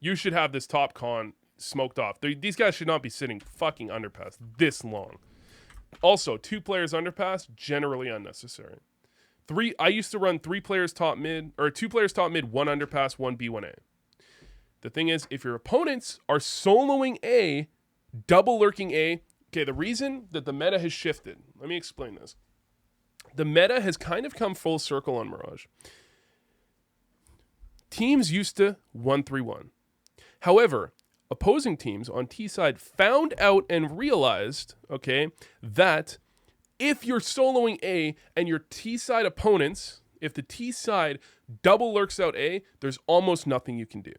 [SPEAKER 1] you should have this top con smoked off. These guys should not be sitting fucking underpass this long. Also, 2 players underpass, generally unnecessary. I used to run 3 players top mid, or 2 players top mid, 1 underpass, 1 B, 1A. The thing is, if your opponents are soloing A, double lurking A, okay, the reason that the meta has shifted, let me explain this. The meta has kind of come full circle on Mirage. Teams used to 1-3-1. However, opposing teams on T side found out and realized, okay, that if you're soloing A and your T side opponents, if the T side double lurks out A, there's almost nothing you can do.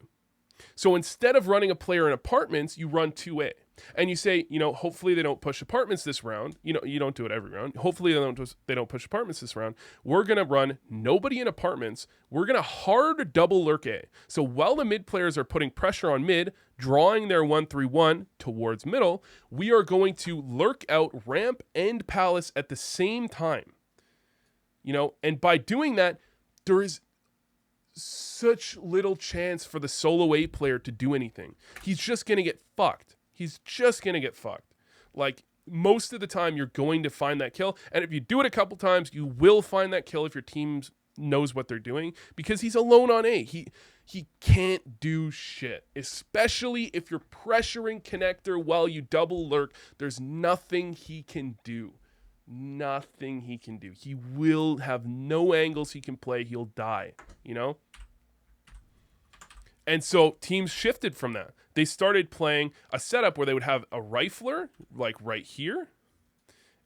[SPEAKER 1] So instead of running a player in apartments, you run 2A. And you say, you know, hopefully they don't push apartments this round. You know, you don't do it every round. Hopefully they don't push apartments this round. We're going to run nobody in apartments. We're going to hard double lurk A. So while the mid players are putting pressure on mid, drawing their 1-3-1 towards middle, we are going to lurk out ramp and palace at the same time. You know, and by doing that, there is such little chance for the solo A player to do anything. He's just going to get fucked. He's just going to get fucked. Like, most of the time, you're going to find that kill. And if you do it a couple times, you will find that kill if your team knows what they're doing. Because he's alone on A. He can't do shit. Especially if you're pressuring connector while you double lurk. There's nothing he can do. Nothing he can do. He will have no angles he can play. He'll die, you know? And so teams shifted from that. They started playing a setup where they would have a rifler, like right here,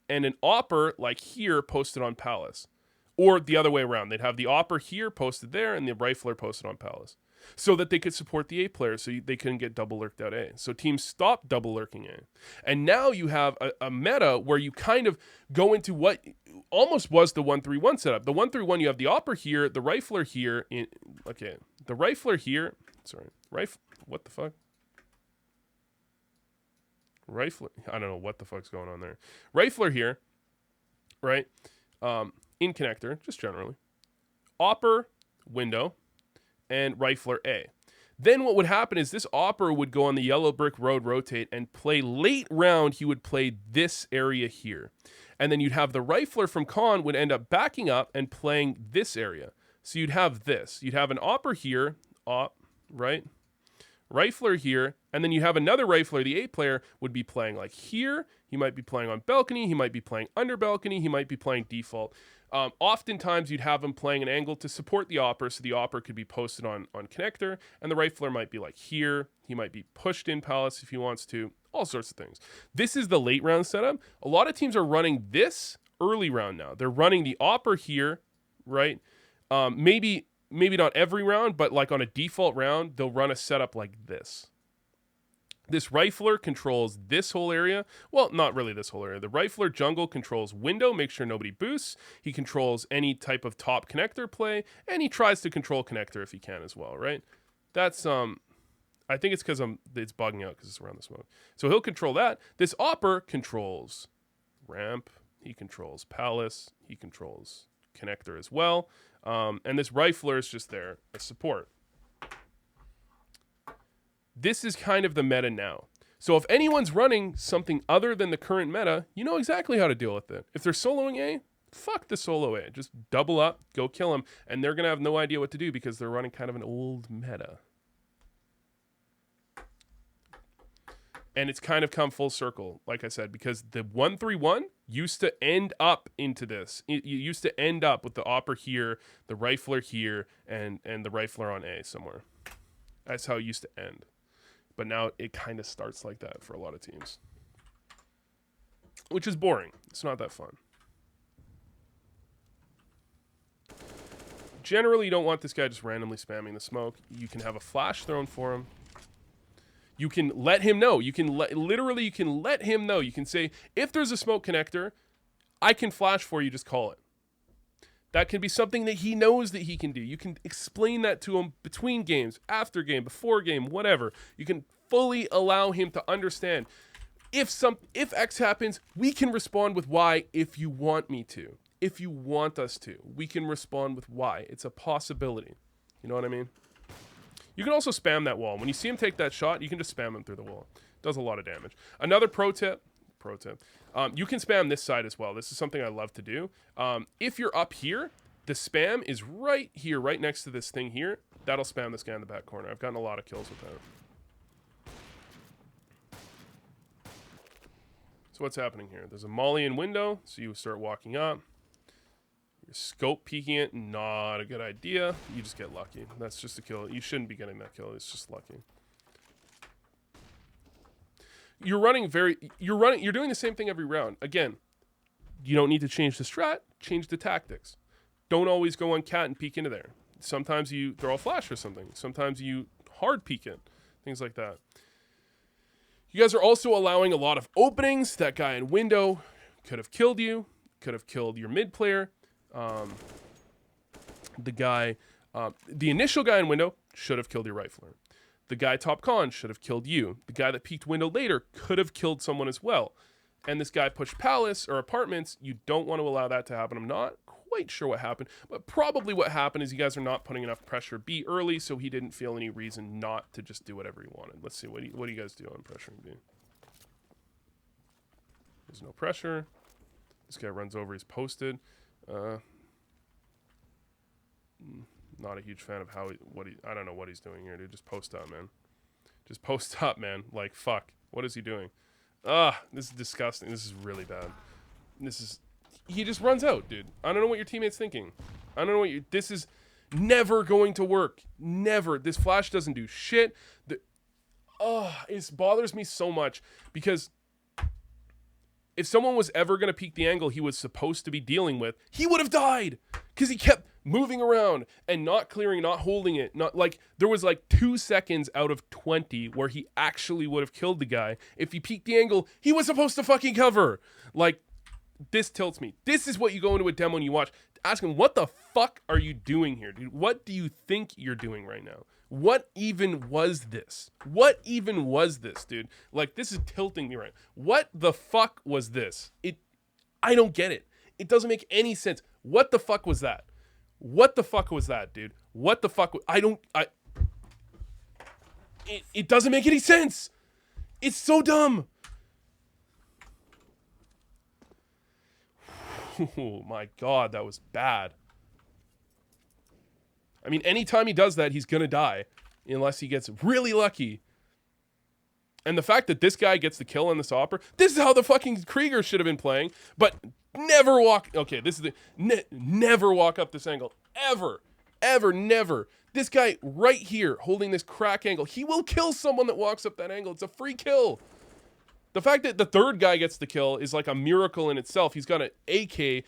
[SPEAKER 1] and an opper, like here, posted on Palace. Or the other way around. They'd have the opper here posted there and the rifler posted on Palace. So that they could support the A player so they couldn't get double lurked out A. So teams stopped double lurking A. And now you have a meta where you kind of go into what almost was the 1-3-1 setup. The 1-3-1, you have the opper here, the rifler here. The rifler here. Sorry. What the fuck? Rifler. I don't know what the fuck's going on there. Rifler here, right? In connector, just generally. Opper, window, and rifler A. Then what would happen is this opper would go on the yellow brick road, rotate, and play late round. He would play this area here. And then you'd have the rifler from Con would end up backing up and playing this area. So you'd have this. You'd have an opper here, right? Rifler here, and then you have another rifler, the A player, would be playing like here. He might be playing on balcony. He might be playing under balcony. He might be playing default. Oftentimes, you'd have him playing an angle to support the opper, so the opper could be posted on connector, and the rifler might be like here. He might be pushed in palace if he wants to. All sorts of things. This is the late round setup. A lot of teams are running this early round now. They're running the opper here, right? Maybe maybe not every round, but like on a default round, they'll run a setup like this. This rifler controls this whole area. Well, not really this whole area. The rifler jungle controls window, make sure nobody boosts. He controls any type of top connector play, and he tries to control connector if he can as well, right? That's I think it's because it's bugging out because it's around the smoke. So he'll control that. This opper controls ramp. He controls palace. He controls connector as well. And this rifler is just there as support. This is kind of the meta now. So if anyone's running something other than the current meta, you know exactly how to deal with it. If they're soloing A, fuck the solo A. Just double up, go kill them, and they're going to have no idea what to do because they're running kind of an old meta. And it's kind of come full circle, like I said, because the 1-3-1 used to end up into this. It used to end up with the opper here, the rifler here, and the rifler on A somewhere. That's how it used to end. But now it kind of starts like that for a lot of teams. Which is boring. It's not that fun. Generally, you don't want this guy just randomly spamming the smoke. You can have a flash thrown for him. You can let him know. You can literally you can let him know. You can say, if there's a smoke connector, I can flash for you, just call it. That can be something that he knows that he can do. You can explain that to him between games, after game, before game, whatever. You can fully allow him to understand. If X happens, we can respond with Y if you want me to. If you want us to, we can respond with Y. It's a possibility. You know what I mean? You can also spam that wall. When you see him take that shot, you can just spam him through the wall. It does a lot of damage. Another pro tip. You can spam this side as well. This is something I love to do. If you're up here, the spam is right here, right next to this thing here. That'll spam this guy in the back corner. I've gotten a lot of kills with that. So what's happening here? There's a molly in window, so you start walking up. Your scope peeking it, not a good idea. You just get lucky. That's just a kill. You shouldn't be getting that kill. It's just lucky. You're doing the same thing every round. Again, you don't need to change the strat, change the tactics. Don't always go on cat and peek into there. Sometimes you throw a flash or something. Sometimes you hard peek it. Things like that. You guys are also allowing a lot of openings. That guy in window could have killed you, could have killed your mid player. The initial guy in window should have killed your rifler. The guy top con should have killed you. The guy that peeked window later could have killed someone as well. And this guy pushed palace or apartments. You don't want to allow that to happen. I'm not quite sure what happened, but probably what happened is you guys are not putting enough pressure B early, so he didn't feel any reason not to just do whatever he wanted. Let's see, what do you guys do on pressuring B? There's no pressure. This guy runs over, he's posted. Not a huge fan of I don't know what he's doing here, dude. Just post up, man. Just post up, man. Like, fuck. What is he doing? This is disgusting. This is really bad. He just runs out, dude. I don't know what your teammate's thinking. This is never going to work. Never. This flash doesn't do shit. It bothers me so much because if someone was ever going to peek the angle he was supposed to be dealing with, he would have died because he kept moving around and not clearing, not holding it. Not like there was like 2 seconds out of 20 where he actually would have killed the guy. If he peeked the angle he was supposed to fucking cover. Like, this tilts me. This is what you go into a demo and you watch. Ask him, what the fuck are you doing here, dude? What do you think you're doing right now? What even was this? What even was this, dude? Like, this is tilting me right. What the fuck was this? I don't get it. It doesn't make any sense. What the fuck was that? What the fuck was that, dude? What the fuck? It doesn't make any sense. It's so dumb. Oh my God, that was bad. I mean, anytime he does that, he's going to die. Unless he gets really lucky. And the fact that this guy gets the kill on this opera, this is how the fucking Krieger should have been playing. But never walk... Okay, this is the... never walk up this angle. Ever. Ever. Never. This guy right here, holding this crack angle, he will kill someone that walks up that angle. It's a free kill. The fact that the third guy gets the kill is like a miracle in itself. He's got an AK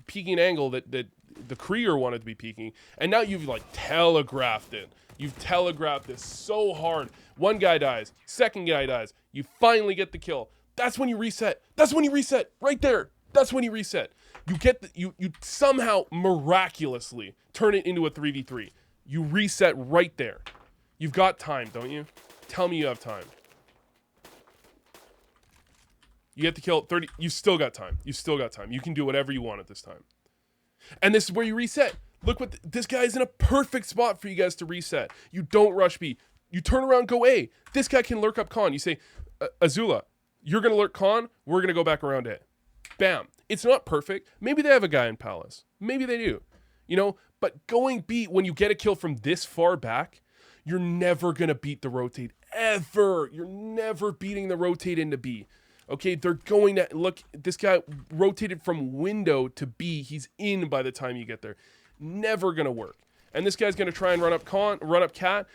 [SPEAKER 1] peeking angle that the Krieger wanted to be peeking, and now you've like telegraphed it. You've telegraphed this so hard. One guy dies, second guy dies. You finally get the kill. That's when you reset. That's when you reset. Right there. That's when you reset. You get you somehow miraculously turn it into a 3v3. You reset right there. You've got time, don't you? Tell me you have time. You get the kill 30. You still got time. You still got time. You can do whatever you want at this time. And this is where you reset. Look what this guy is in a perfect spot for you guys to reset. You don't rush B. You turn around, go A. This guy can lurk up con. You say, Azula, you're going to lurk con. We're going to go back around A. Bam. It's not perfect. Maybe they have a guy in Palace. Maybe they do. You know, but going B when you get a kill from this far back, you're never going to beat the rotate ever. You're never beating the rotate into B. Okay, they're going to look. This guy rotated from window to B. He's in by the time you get there. Never gonna work. And this guy's gonna try and run up cat.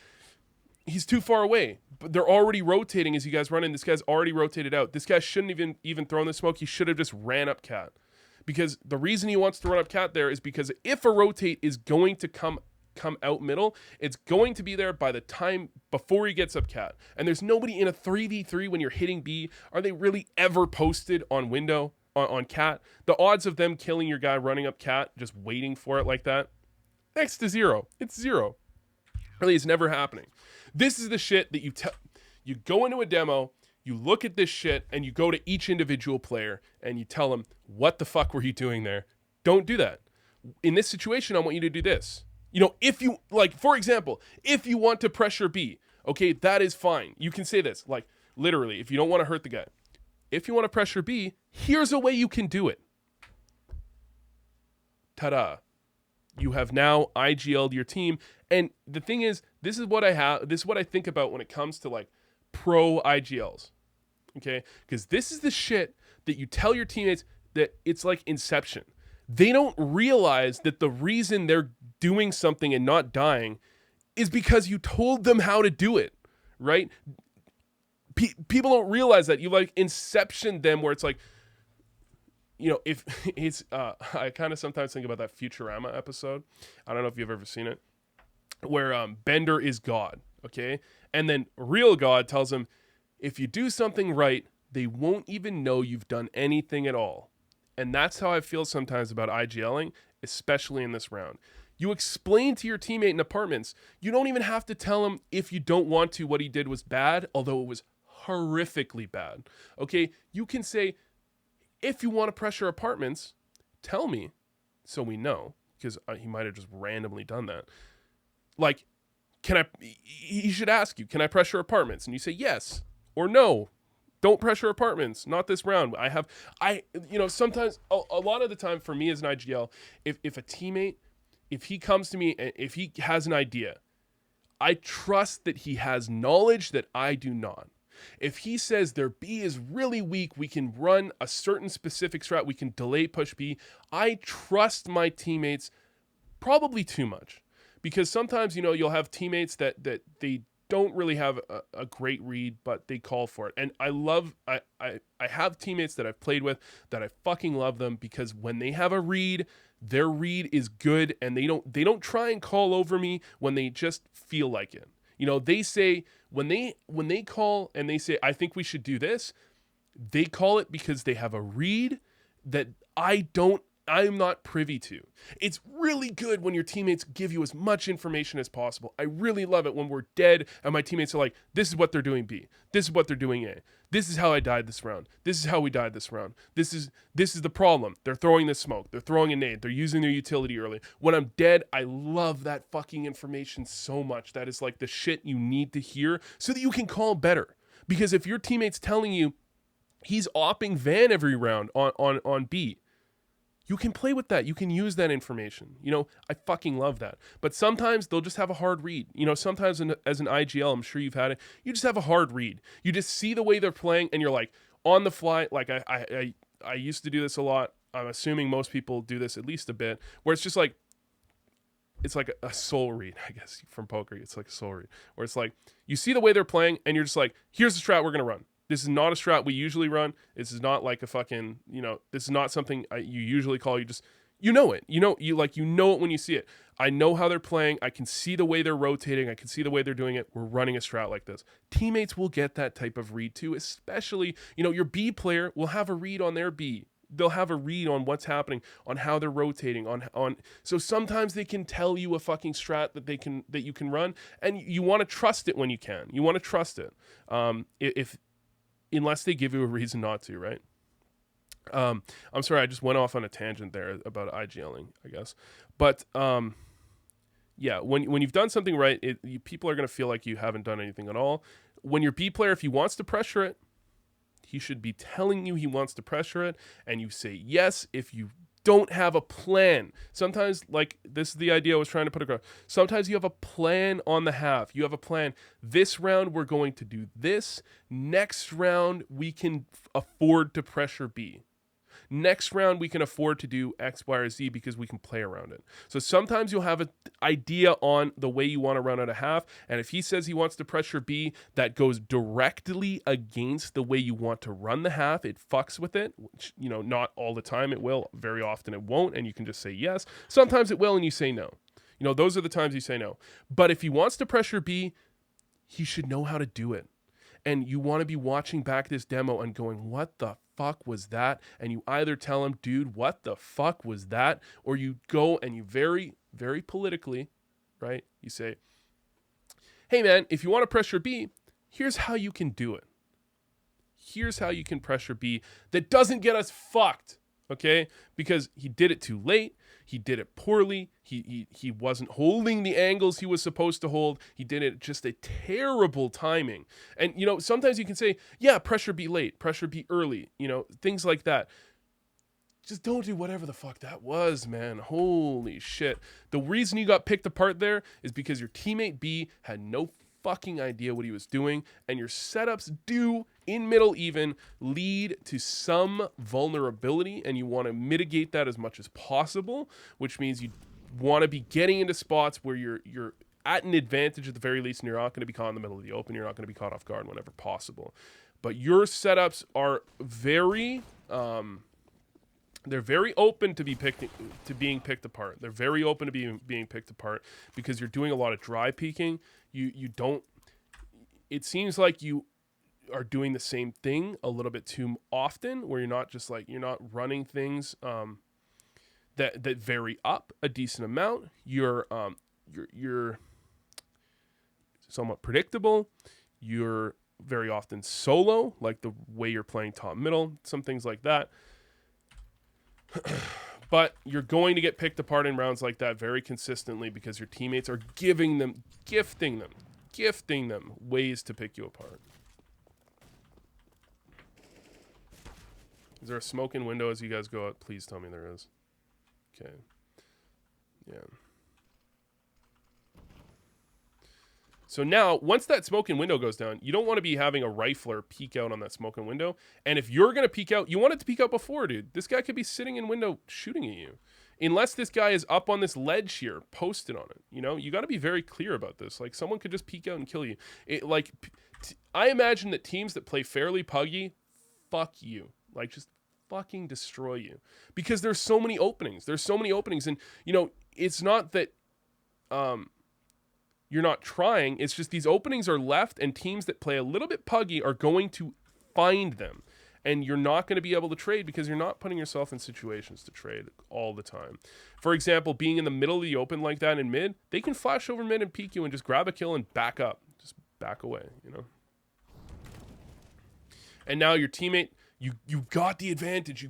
[SPEAKER 1] He's too far away. But they're already rotating as you guys run in. This guy's already rotated out. This guy shouldn't even thrown the smoke. He should have just ran up cat. Because the reason he wants to run up cat there is because if a rotate is going to come out middle, it's going to be there by the time before he gets up cat. And there's nobody in a 3v3 when you're hitting B. Are they really ever posted on window, on cat? The odds of them killing your guy running up cat, just waiting for it like that, next to zero. It's zero. Really, it's never happening. This is the shit that you go into a demo, you look at this shit, and you go to each individual player and you tell them, what the fuck were you doing there? Don't do that. In this situation, I want you to do this. You know, if you, like, for example, if you want to pressure B, okay, that is fine. You can say this, like, literally, if you don't want to hurt the guy. If you want to pressure B, here's a way you can do it. Ta-da. You have now IGL'd your team. And the thing is, this is what I think about when it comes to, like, pro IGLs. Okay? Because this is the shit that you tell your teammates that it's like Inception. They don't realize that the reason they're doing something and not dying is because you told them how to do it, right? People don't realize that. You like Inception them where it's like, you know, if it's, I kind of sometimes think about that Futurama episode. I don't know if you've ever seen it, where Bender is God, okay? And then real God tells him, if you do something right, they won't even know you've done anything at all. And that's how I feel sometimes about IGLing, especially in this round. You explain to your teammate in apartments. You don't even have to tell him if you don't want to what he did was bad, although it was horrifically bad. Okay, you can say, if you want to pressure apartments, tell me so we know, because he might have just randomly done that. Like, he should ask you, can I pressure apartments? And you say yes or no. Don't pressure apartments. Not this round. Sometimes, a lot of the time for me as an IGL, if a teammate, if he comes to me, if he has an idea, I trust that he has knowledge that I do not. If he says their B is really weak, we can run a certain specific strat, we can delay push B, I trust my teammates probably too much. Because sometimes, you'll have teammates that they don't really have a great read, but they call for it. And I have teammates that I've played with that I fucking love them because when they have a read, their read is good and they don't try and call over me when they just feel like it. They say when they call and they say, I think we should do this, they call it because they have a read that I'm not privy to. It's really good when your teammates give you as much information as possible. I really love it when we're dead and my teammates are like, this is what they're doing B. This is what they're doing A. This is how I died this round. This is how we died this round. This is the problem. They're throwing this smoke. They're throwing a nade. They're using their utility early. When I'm dead, I love that fucking information so much. That is like the shit you need to hear so that you can call better. Because if your teammate's telling you he's opping Van every round on B, you can play with that. You can use that information. I fucking love that. But sometimes they'll just have a hard read. Sometimes as an IGL, I'm sure you've had it, you just have a hard read. You just see the way they're playing and you're like, on the fly, like I used to do this a lot. I'm assuming most people do this at least a bit, where it's just like, it's like a soul read, I guess, from poker. It's like a soul read, where it's like, you see the way they're playing and you're just like, here's the strat we're going to run. This is not a strat we usually run. This is not like a fucking, this is not something you usually call. You know it. You know it when you see it. I know how they're playing. I can see the way they're rotating. I can see the way they're doing it. We're running a strat like this. Teammates will get that type of read too, especially, your B player will have a read on their B. They'll have a read on what's happening, on how they're rotating, on so sometimes they can tell you a fucking strat that you can run, and you want to trust it when you can. You want to trust it. Unless they give you a reason not to, right? I'm sorry, I just went off on a tangent there about IGLing, I guess. But yeah, when you've done something right, people are going to feel like you haven't done anything at all. When your B player, if he wants to pressure it, he should be telling you he wants to pressure it, and you say yes if you don't have a plan. Sometimes, like, this is the idea I was trying to put across. Sometimes you have a plan on the half. You have a plan. This round, we're going to do this. Next round, we can afford to pressure B. Next round, we can afford to do X, Y, or Z because we can play around it. So sometimes you'll have an idea on the way you want to run out a half. And if he says he wants to pressure B, that goes directly against the way you want to run the half. It fucks with it, which, not all the time it will. Very often it won't. And you can just say yes. Sometimes it will and you say no. Those are the times you say no. But if he wants to pressure B, he should know how to do it. And you want to be watching back this demo and going, what the fuck was that? And you either tell him, dude, what the fuck was that? Or you go and you very, very politically, right? You say, hey man, if you want to pressure B, here's how you can do it. Here's how you can pressure B that doesn't get us fucked, okay? Because he did it too late. He did it poorly. He wasn't holding the angles he was supposed to hold. He did it just a terrible timing. And, sometimes you can say, yeah, pressure B late, pressure B early, things like that. Just don't do whatever the fuck that was, man. Holy shit. The reason you got picked apart there is because your teammate B had no fucking idea what he was doing, and your setups do in middle even lead to some vulnerability, and you want to mitigate that as much as possible, which means you want to be getting into spots where you're at an advantage at the very least, and you're not going to be caught in the middle of the open. You're not going to be caught off guard whenever possible. But your setups are very they're very open to being picked apart. They're very open to being picked apart because you're doing a lot of dry peeking. You don't. It seems like you are doing the same thing a little bit too often, where you're not running things that vary up a decent amount. You're somewhat predictable. You're very often solo, like the way you're playing top middle, some things like that. But you're going to get picked apart in rounds like that very consistently because your teammates are gifting them ways to pick you apart. Is there a smoking window as you guys go out? Please tell me there is. Okay. Yeah. So now, once that smoking window goes down, you don't want to be having a rifler peek out on that smoking window. And if you're going to peek out, you want it to peek out before, dude. This guy could be sitting in window shooting at you. Unless this guy is up on this ledge here, posted on it. You got to be very clear about this. Like, someone could just peek out and kill you. I imagine that teams that play fairly puggy, fuck you. Like, just fucking destroy you. Because there's so many openings. And, it's not that... you're not trying. It's just these openings are left, and teams that play a little bit puggy are going to find them. And you're not going to be able to trade because you're not putting yourself in situations to trade all the time. For example, being in the middle of the open like that in mid, they can flash over mid and peek you and just grab a kill and back up. Just back away, And now your teammate... You got the advantage.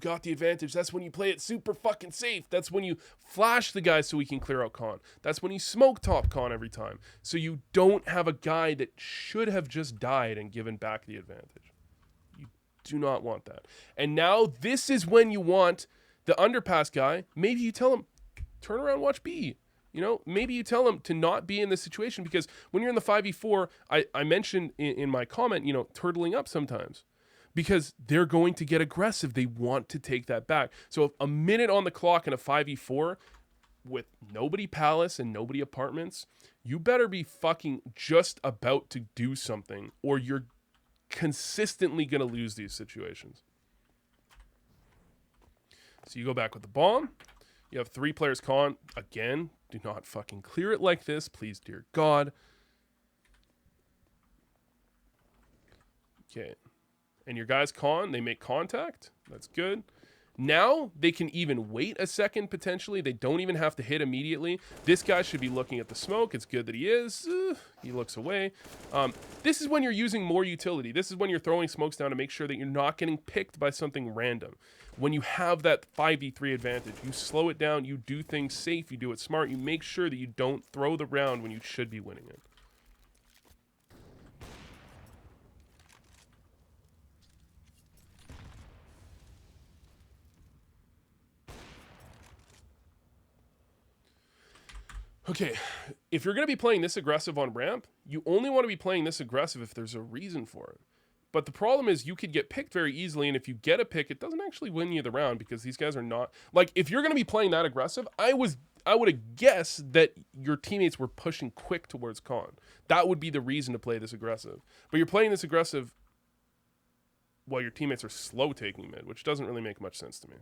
[SPEAKER 1] That's when you play it super fucking safe. That's when you flash the guy so he can clear out con. That's when you smoke top con every time. So you don't have a guy that should have just died and given back the advantage. You do not want that. And now this is when you want the underpass guy. Maybe you tell him, turn around, watch B. Maybe you tell him to not be in this situation because when you're in the 5v4, I mentioned in my comment, turtling up sometimes. Because they're going to get aggressive. They want to take that back. So if a minute on the clock in a 5v4 with nobody palace and nobody apartments, you better be fucking just about to do something or you're consistently going to lose these situations. So you go back with the bomb. You have 3 players con. Again, do not fucking clear it like this, please, dear God. Okay. And your guys con, they make contact. That's good. Now they can even wait a second potentially. They don't even have to hit immediately. This guy should be looking at the smoke. It's good that he is. He looks away. This is when you're using more utility. This is when you're throwing smokes down to make sure that you're not getting picked by something random. When you have that 5v3 advantage, you slow it down, you do things safe, you do it smart, you make sure that you don't throw the round when you should be winning it. Okay, if you're going to be playing this aggressive on ramp, you only want to be playing this aggressive if there's a reason for it. But the problem is you could get picked very easily, and if you get a pick, it doesn't actually win you the round because these guys are not... Like, if you're going to be playing that aggressive, I would have guessed that your teammates were pushing quick towards con. That would be the reason to play this aggressive. But you're playing this aggressive while your teammates are slow taking mid, which doesn't really make much sense to me.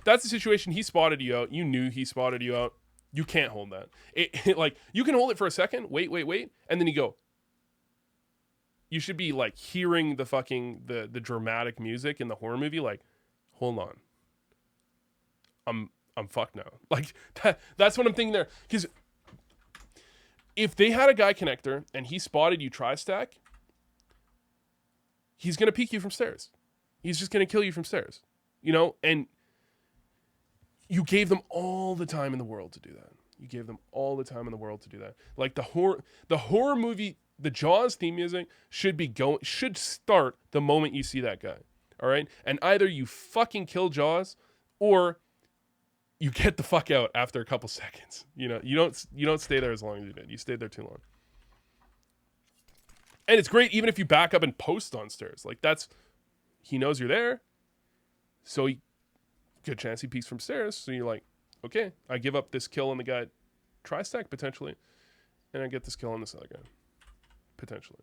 [SPEAKER 1] That's the situation. He spotted you out. You knew he spotted you out. You can't hold that. Like, you can hold it for a second, wait, and then you go. You should be, like, hearing the fucking, the dramatic music in the horror movie, like, hold on. I'm fucked now. Like, that's what I'm thinking there. Because if they had a guy connector and he spotted you tri-stack, he's going to peek you from stairs. He's just going to kill you from stairs. You know, and you gave them all the time in the world to do that. You gave them all the time in the world to do that. Like the horror movie, the Jaws theme music should start the moment you see that guy. All right? And either you fucking kill Jaws or you get the fuck out after a couple seconds. You know, you don't stay there as long as you did. You stayed there too long. And it's great even if you back up and post on stairs. Like he knows you're there. So good chance he peeks from stairs. So you're like, okay, I give up this kill on the guy tri-stack potentially, and I get this kill on this other guy potentially.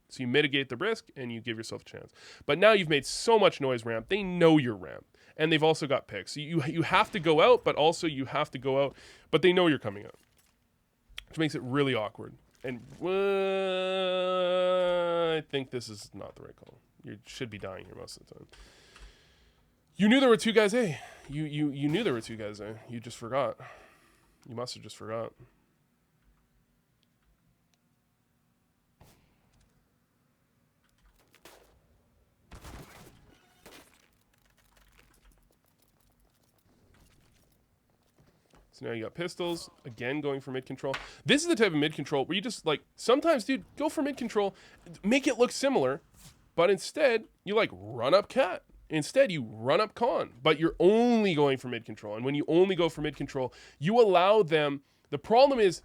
[SPEAKER 1] So you mitigate the risk and you give yourself a chance. But now you've made so much noise ramp. They know you're ramp, and they've also got picks. So you have to go out, but also you have to go out, but they know you're coming out, which makes it really awkward. And I think this is not the right call. You should be dying here most of the time. You knew there were 2 guys A. You knew there were 2 guys A. You just forgot. You must have just forgot. So now you got pistols. Again, going for mid control. This is the type of mid control where you just, like, sometimes, dude, go for mid control. Make it look similar. But instead, you, like, run up cat. Instead, you run up con, but you're only going for mid control. And when you only go for mid control, you allow them... The problem is,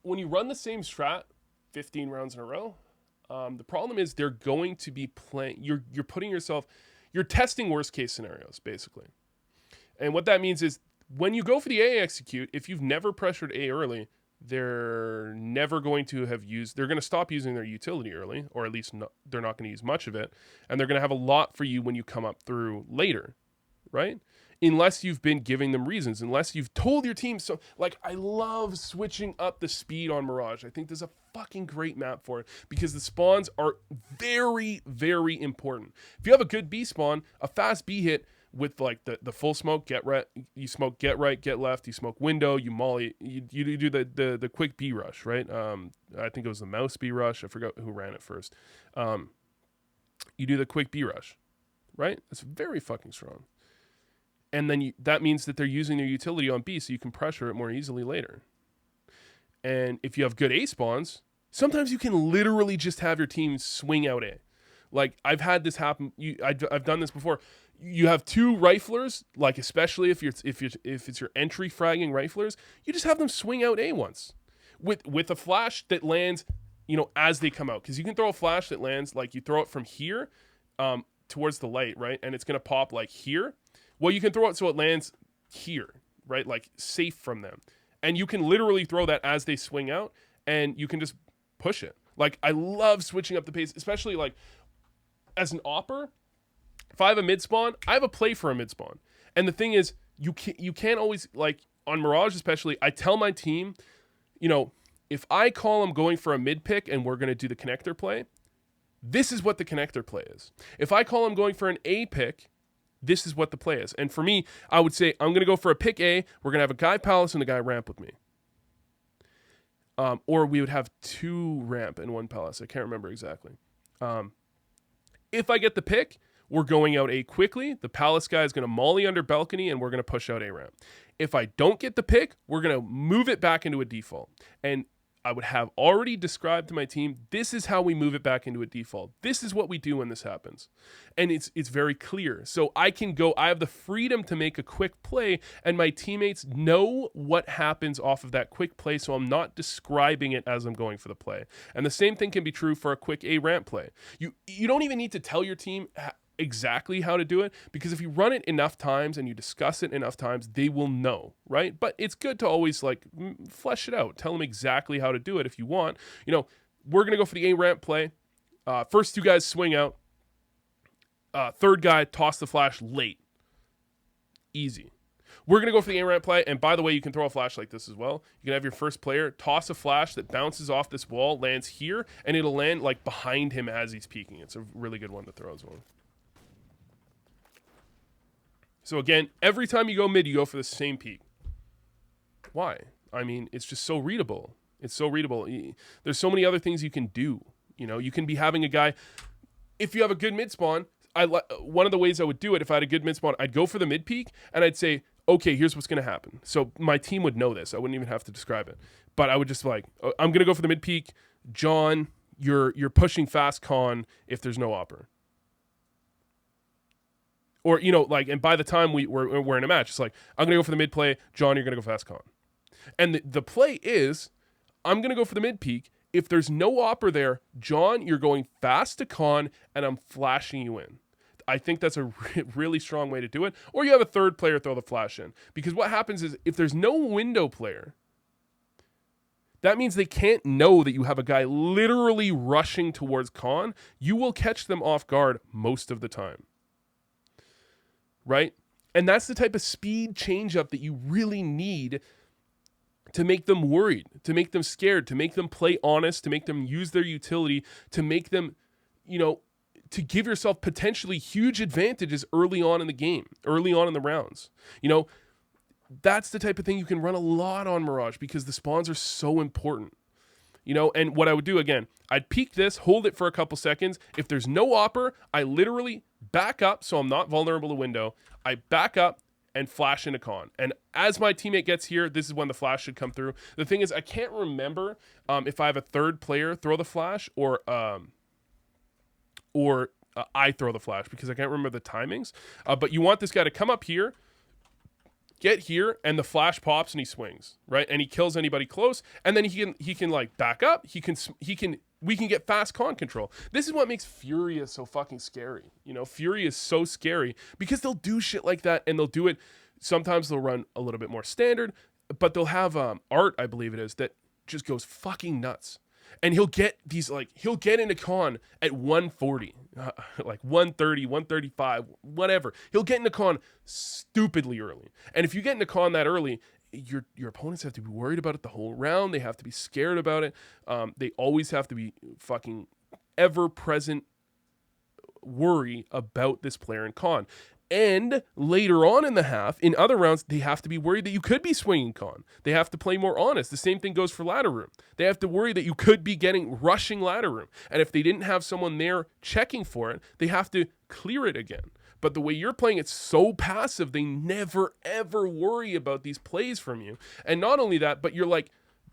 [SPEAKER 1] when you run the same strat 15 rounds in a row, the problem is they're going to be playing... You're putting yourself... You're testing worst case scenarios, basically. And what that means is, when you go for the A execute, if you've never pressured A early, they're never going to have used... They're going to stop using their utility early, or at least they're not going to use much of it, and they're going to have a lot for you when you come up through later, right? Unless you've been giving them reasons, unless you've told your team... So, like, I love switching up the speed on Mirage. I think there's a fucking great map for it, because the spawns are very, very important. If you have a good B spawn, a fast B hit... with like the full smoke, get right, you smoke, get right, get left, you smoke window, you molly, you do the quick B rush, right? I think it was the mouse B rush. I forgot who ran it first. You do the quick B rush, right? It's very fucking strong. And then that means that they're using their utility on B, so you can pressure it more easily later. And if you have good A spawns, sometimes you can literally just have your team swing out A. Like, I've had this happen. I've done this before. You have 2 riflers, like especially if it's your entry fragging riflers, you just have them swing out A once with a flash that lands, you know, as they come out. Because you can throw a flash that lands, like you throw it from here towards the light, right? And it's going to pop like here. Well, you can throw it so it lands here, right? Like safe from them. And you can literally throw that as they swing out, and you can just push it. Like, I love switching up the pace, especially like as an opper. If I have a mid spawn, I have a play for a mid spawn. And the thing is, you can't always, like on Mirage especially, I tell my team, you know, if I call them going for a mid pick and we're going to do the connector play, this is what the connector play is. If I call them going for an A pick, this is what the play is. And for me, I would say I'm going to go for a pick A. We're going to have a guy Palace and a guy ramp with me. Or we would have 2 ramp and 1 Palace. I can't remember exactly. If I get the pick, we're going out A quickly. The Palace guy is going to molly under balcony, and we're going to push out A ramp. If I don't get the pick, we're going to move it back into a default. And I would have already described to my team, this is how we move it back into a default. This is what we do when this happens. And it's very clear. So I have the freedom to make a quick play, and my teammates know what happens off of that quick play, so I'm not describing it as I'm going for the play. And the same thing can be true for a quick A ramp play. You don't even need to tell your team exactly how to do it, because if you run it enough times and you discuss it enough times, they will know, right? But it's good to always like flesh it out. Tell them exactly how to do it if you want. You know, we're going to go for the A ramp play. First 2 guys swing out. Third guy toss the flash late. Easy. We're going to go for the A ramp play, and by the way, you can throw a flash like this as well. You can have your first player toss a flash that bounces off this wall, lands here, and it'll land like behind him as he's peeking. It's a really good one to throw as well. So again, every time you go mid, you go for the same peak. Why? I mean, it's just so readable. It's so readable. There's so many other things you can do. You know, you can be having a guy, if you have a good mid spawn, one of the ways I would do it, if I had a good mid spawn, I'd go for the mid peak, and I'd say, okay, here's what's going to happen. So my team would know this. I wouldn't even have to describe it. But I would just like, I'm going to go for the mid peak. John, you're pushing fast con if there's no opper. Or, you know, like, and by the time we're in a match, it's like, I'm going to go for the mid play. John, you're going to go fast con. And the play is, I'm going to go for the mid peak. If there's no opper there, John, you're going fast to con, and I'm flashing you in. I think that's a really strong way to do it. Or you have a third player throw the flash in. Because what happens is, if there's no window player, that means they can't know that you have a guy literally rushing towards con. You will catch them off guard most of the time. Right? And that's the type of speed change-up that you really need to make them worried, to make them scared, to make them play honest, to make them use their utility, to make them, you know, to give yourself potentially huge advantages early on in the game, early on in the rounds. You know, that's the type of thing you can run a lot on Mirage, because the spawns are so important. You know, and what I would do, again, I'd peek this, hold it for a couple seconds. If there's no opper, I literally back up so I'm not vulnerable to window. I back up and flash into con. And as my teammate gets here, this is when the flash should come through. The thing is, I can't remember if I have a third player throw the flash or I throw the flash, because I can't remember the timings. But you want this guy to come up here, get here, and the flash pops and he swings, right? And he kills anybody close, and then he can like back up. We can get fast con control. This is what makes Furia so fucking scary. You know, Furia is so scary because they'll do shit like that, and they'll do it. Sometimes they'll run a little bit more standard, but they'll have Art, I believe it is, that just goes fucking nuts. And he'll get into con at 140, like 130, 135, whatever. He'll get into con stupidly early. And if you get into con that early, your opponents have to be worried about it the whole round. They have to be scared about it. They always have to be fucking ever-present worry about this player in con. And later on in the half, in other rounds, they have to be worried that you could be swinging con. They have to play more honest. The same thing goes for ladder room. They have to worry that you could be rushing ladder room. And if they didn't have someone there checking for it, they have to clear it again. But the way you're playing it's so passive, they never, ever worry about these plays from you. And not only that, but you're like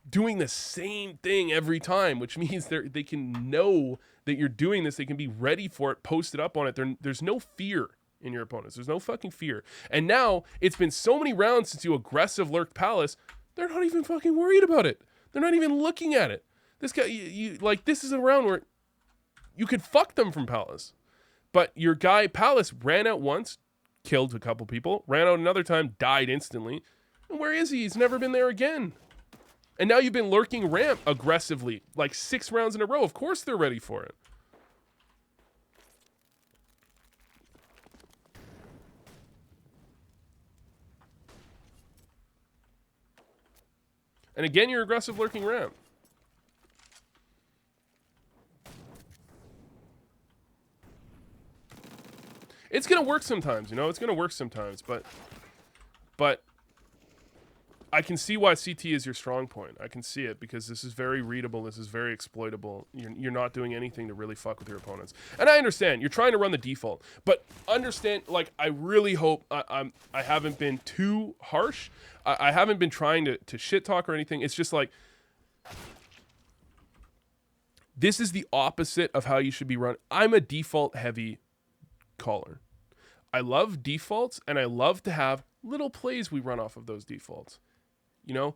[SPEAKER 1] doing the same thing every time, which means they can know that you're doing this. They can be ready for it, posted up on it. There's no fear in your opponents. There's no fucking fear. And now it's been so many rounds since you aggressive lurked Palace, they're not even fucking worried about it. They're not even looking at it. This guy, this is a round where you could fuck them from Palace. But your guy Palace ran out once, killed a couple people, ran out another time, died instantly. And where is he? He's never been there again. And now you've been lurking ramp aggressively, like 6 rounds in a row. Of course they're ready for it. And again, your aggressive lurking ramp. It's going to work sometimes, you know? It's going to work sometimes, but I can see why CT is your strong point. I can see it because this is very readable. This is very exploitable. You're not doing anything to really fuck with your opponents. And I understand. You're trying to run the default. But understand, like, I really hope I haven't been too harsh. I haven't been trying to shit talk or anything. It's just like, this is the opposite of how you should be run. I'm a default heavy caller. I love defaults, and I love to have little plays we run off of those defaults. You know,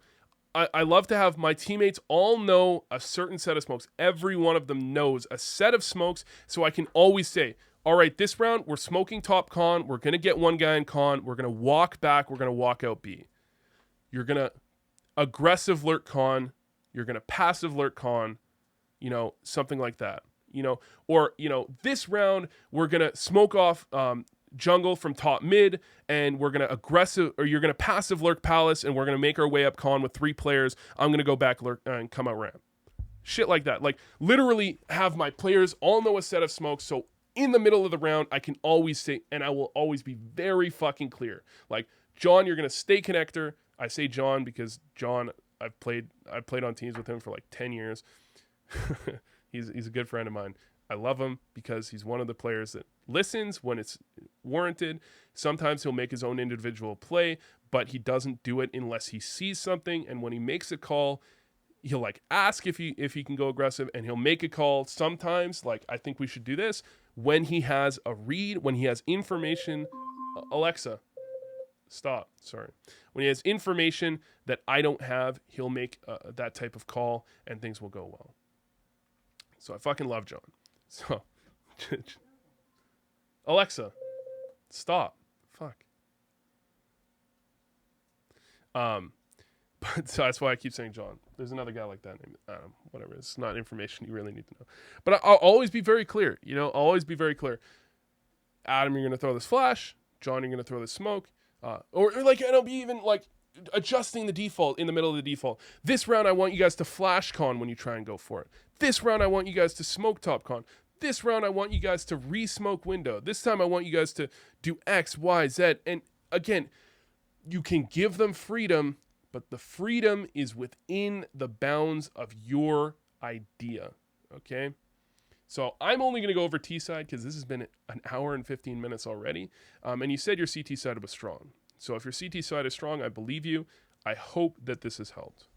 [SPEAKER 1] I love to have my teammates all know a certain set of smokes. Every one of them knows a set of smokes, so I can always say, all right, this round, we're smoking top con. We're going to get one guy in con. We're going to walk back. We're going to walk out B. You're going to aggressive lurk con. You're going to passive lurk con. You know, something like that. You know, or, you know, this round, we're going to smoke off jungle from top mid, and we're going to aggressive, or you're going to passive lurk palace, and we're going to make our way up con with 3 players. I'm going to go back lurk and come out ramp. Shit like that. Like, literally have my players all know a set of smokes, so in the middle of the round, I can always say, and I will always be very fucking clear. Like, John, you're going to stay connector. I say John because John, I've played on teams with him for like 10 years. He's a good friend of mine. I love him because he's one of the players that listens when it's warranted. Sometimes he'll make his own individual play, but he doesn't do it unless he sees something. And when he makes a call, he'll like ask if he can go aggressive, and he'll make a call sometimes like, I think we should do this, when he has a read, when he has information. Alexa, stop. Sorry. When he has information that I don't have, he'll make that type of call, and things will go well. So I fucking love John. So, Alexa, stop. Fuck. But so that's why I keep saying John. There's another guy like that named Adam. Whatever. It's not information you really need to know. But I'll always be very clear. You know, I'll always be very clear. Adam, you're going to throw this flash. John, you're going to throw this smoke. Or like, and I'll be even like adjusting the default in the middle of the default. This round, I want you guys to flash con when you try and go for it. This round, I want you guys to smoke top con. This round, I want you guys to re-smoke window. This time, I want you guys to do X, Y, Z. And again, you can give them freedom, but the freedom is within the bounds of your idea, okay? So I'm only going to go over T side because this has been an hour and 15 minutes already. And you said your CT side was strong. So if your CT side is strong, I believe you. I hope that this has helped.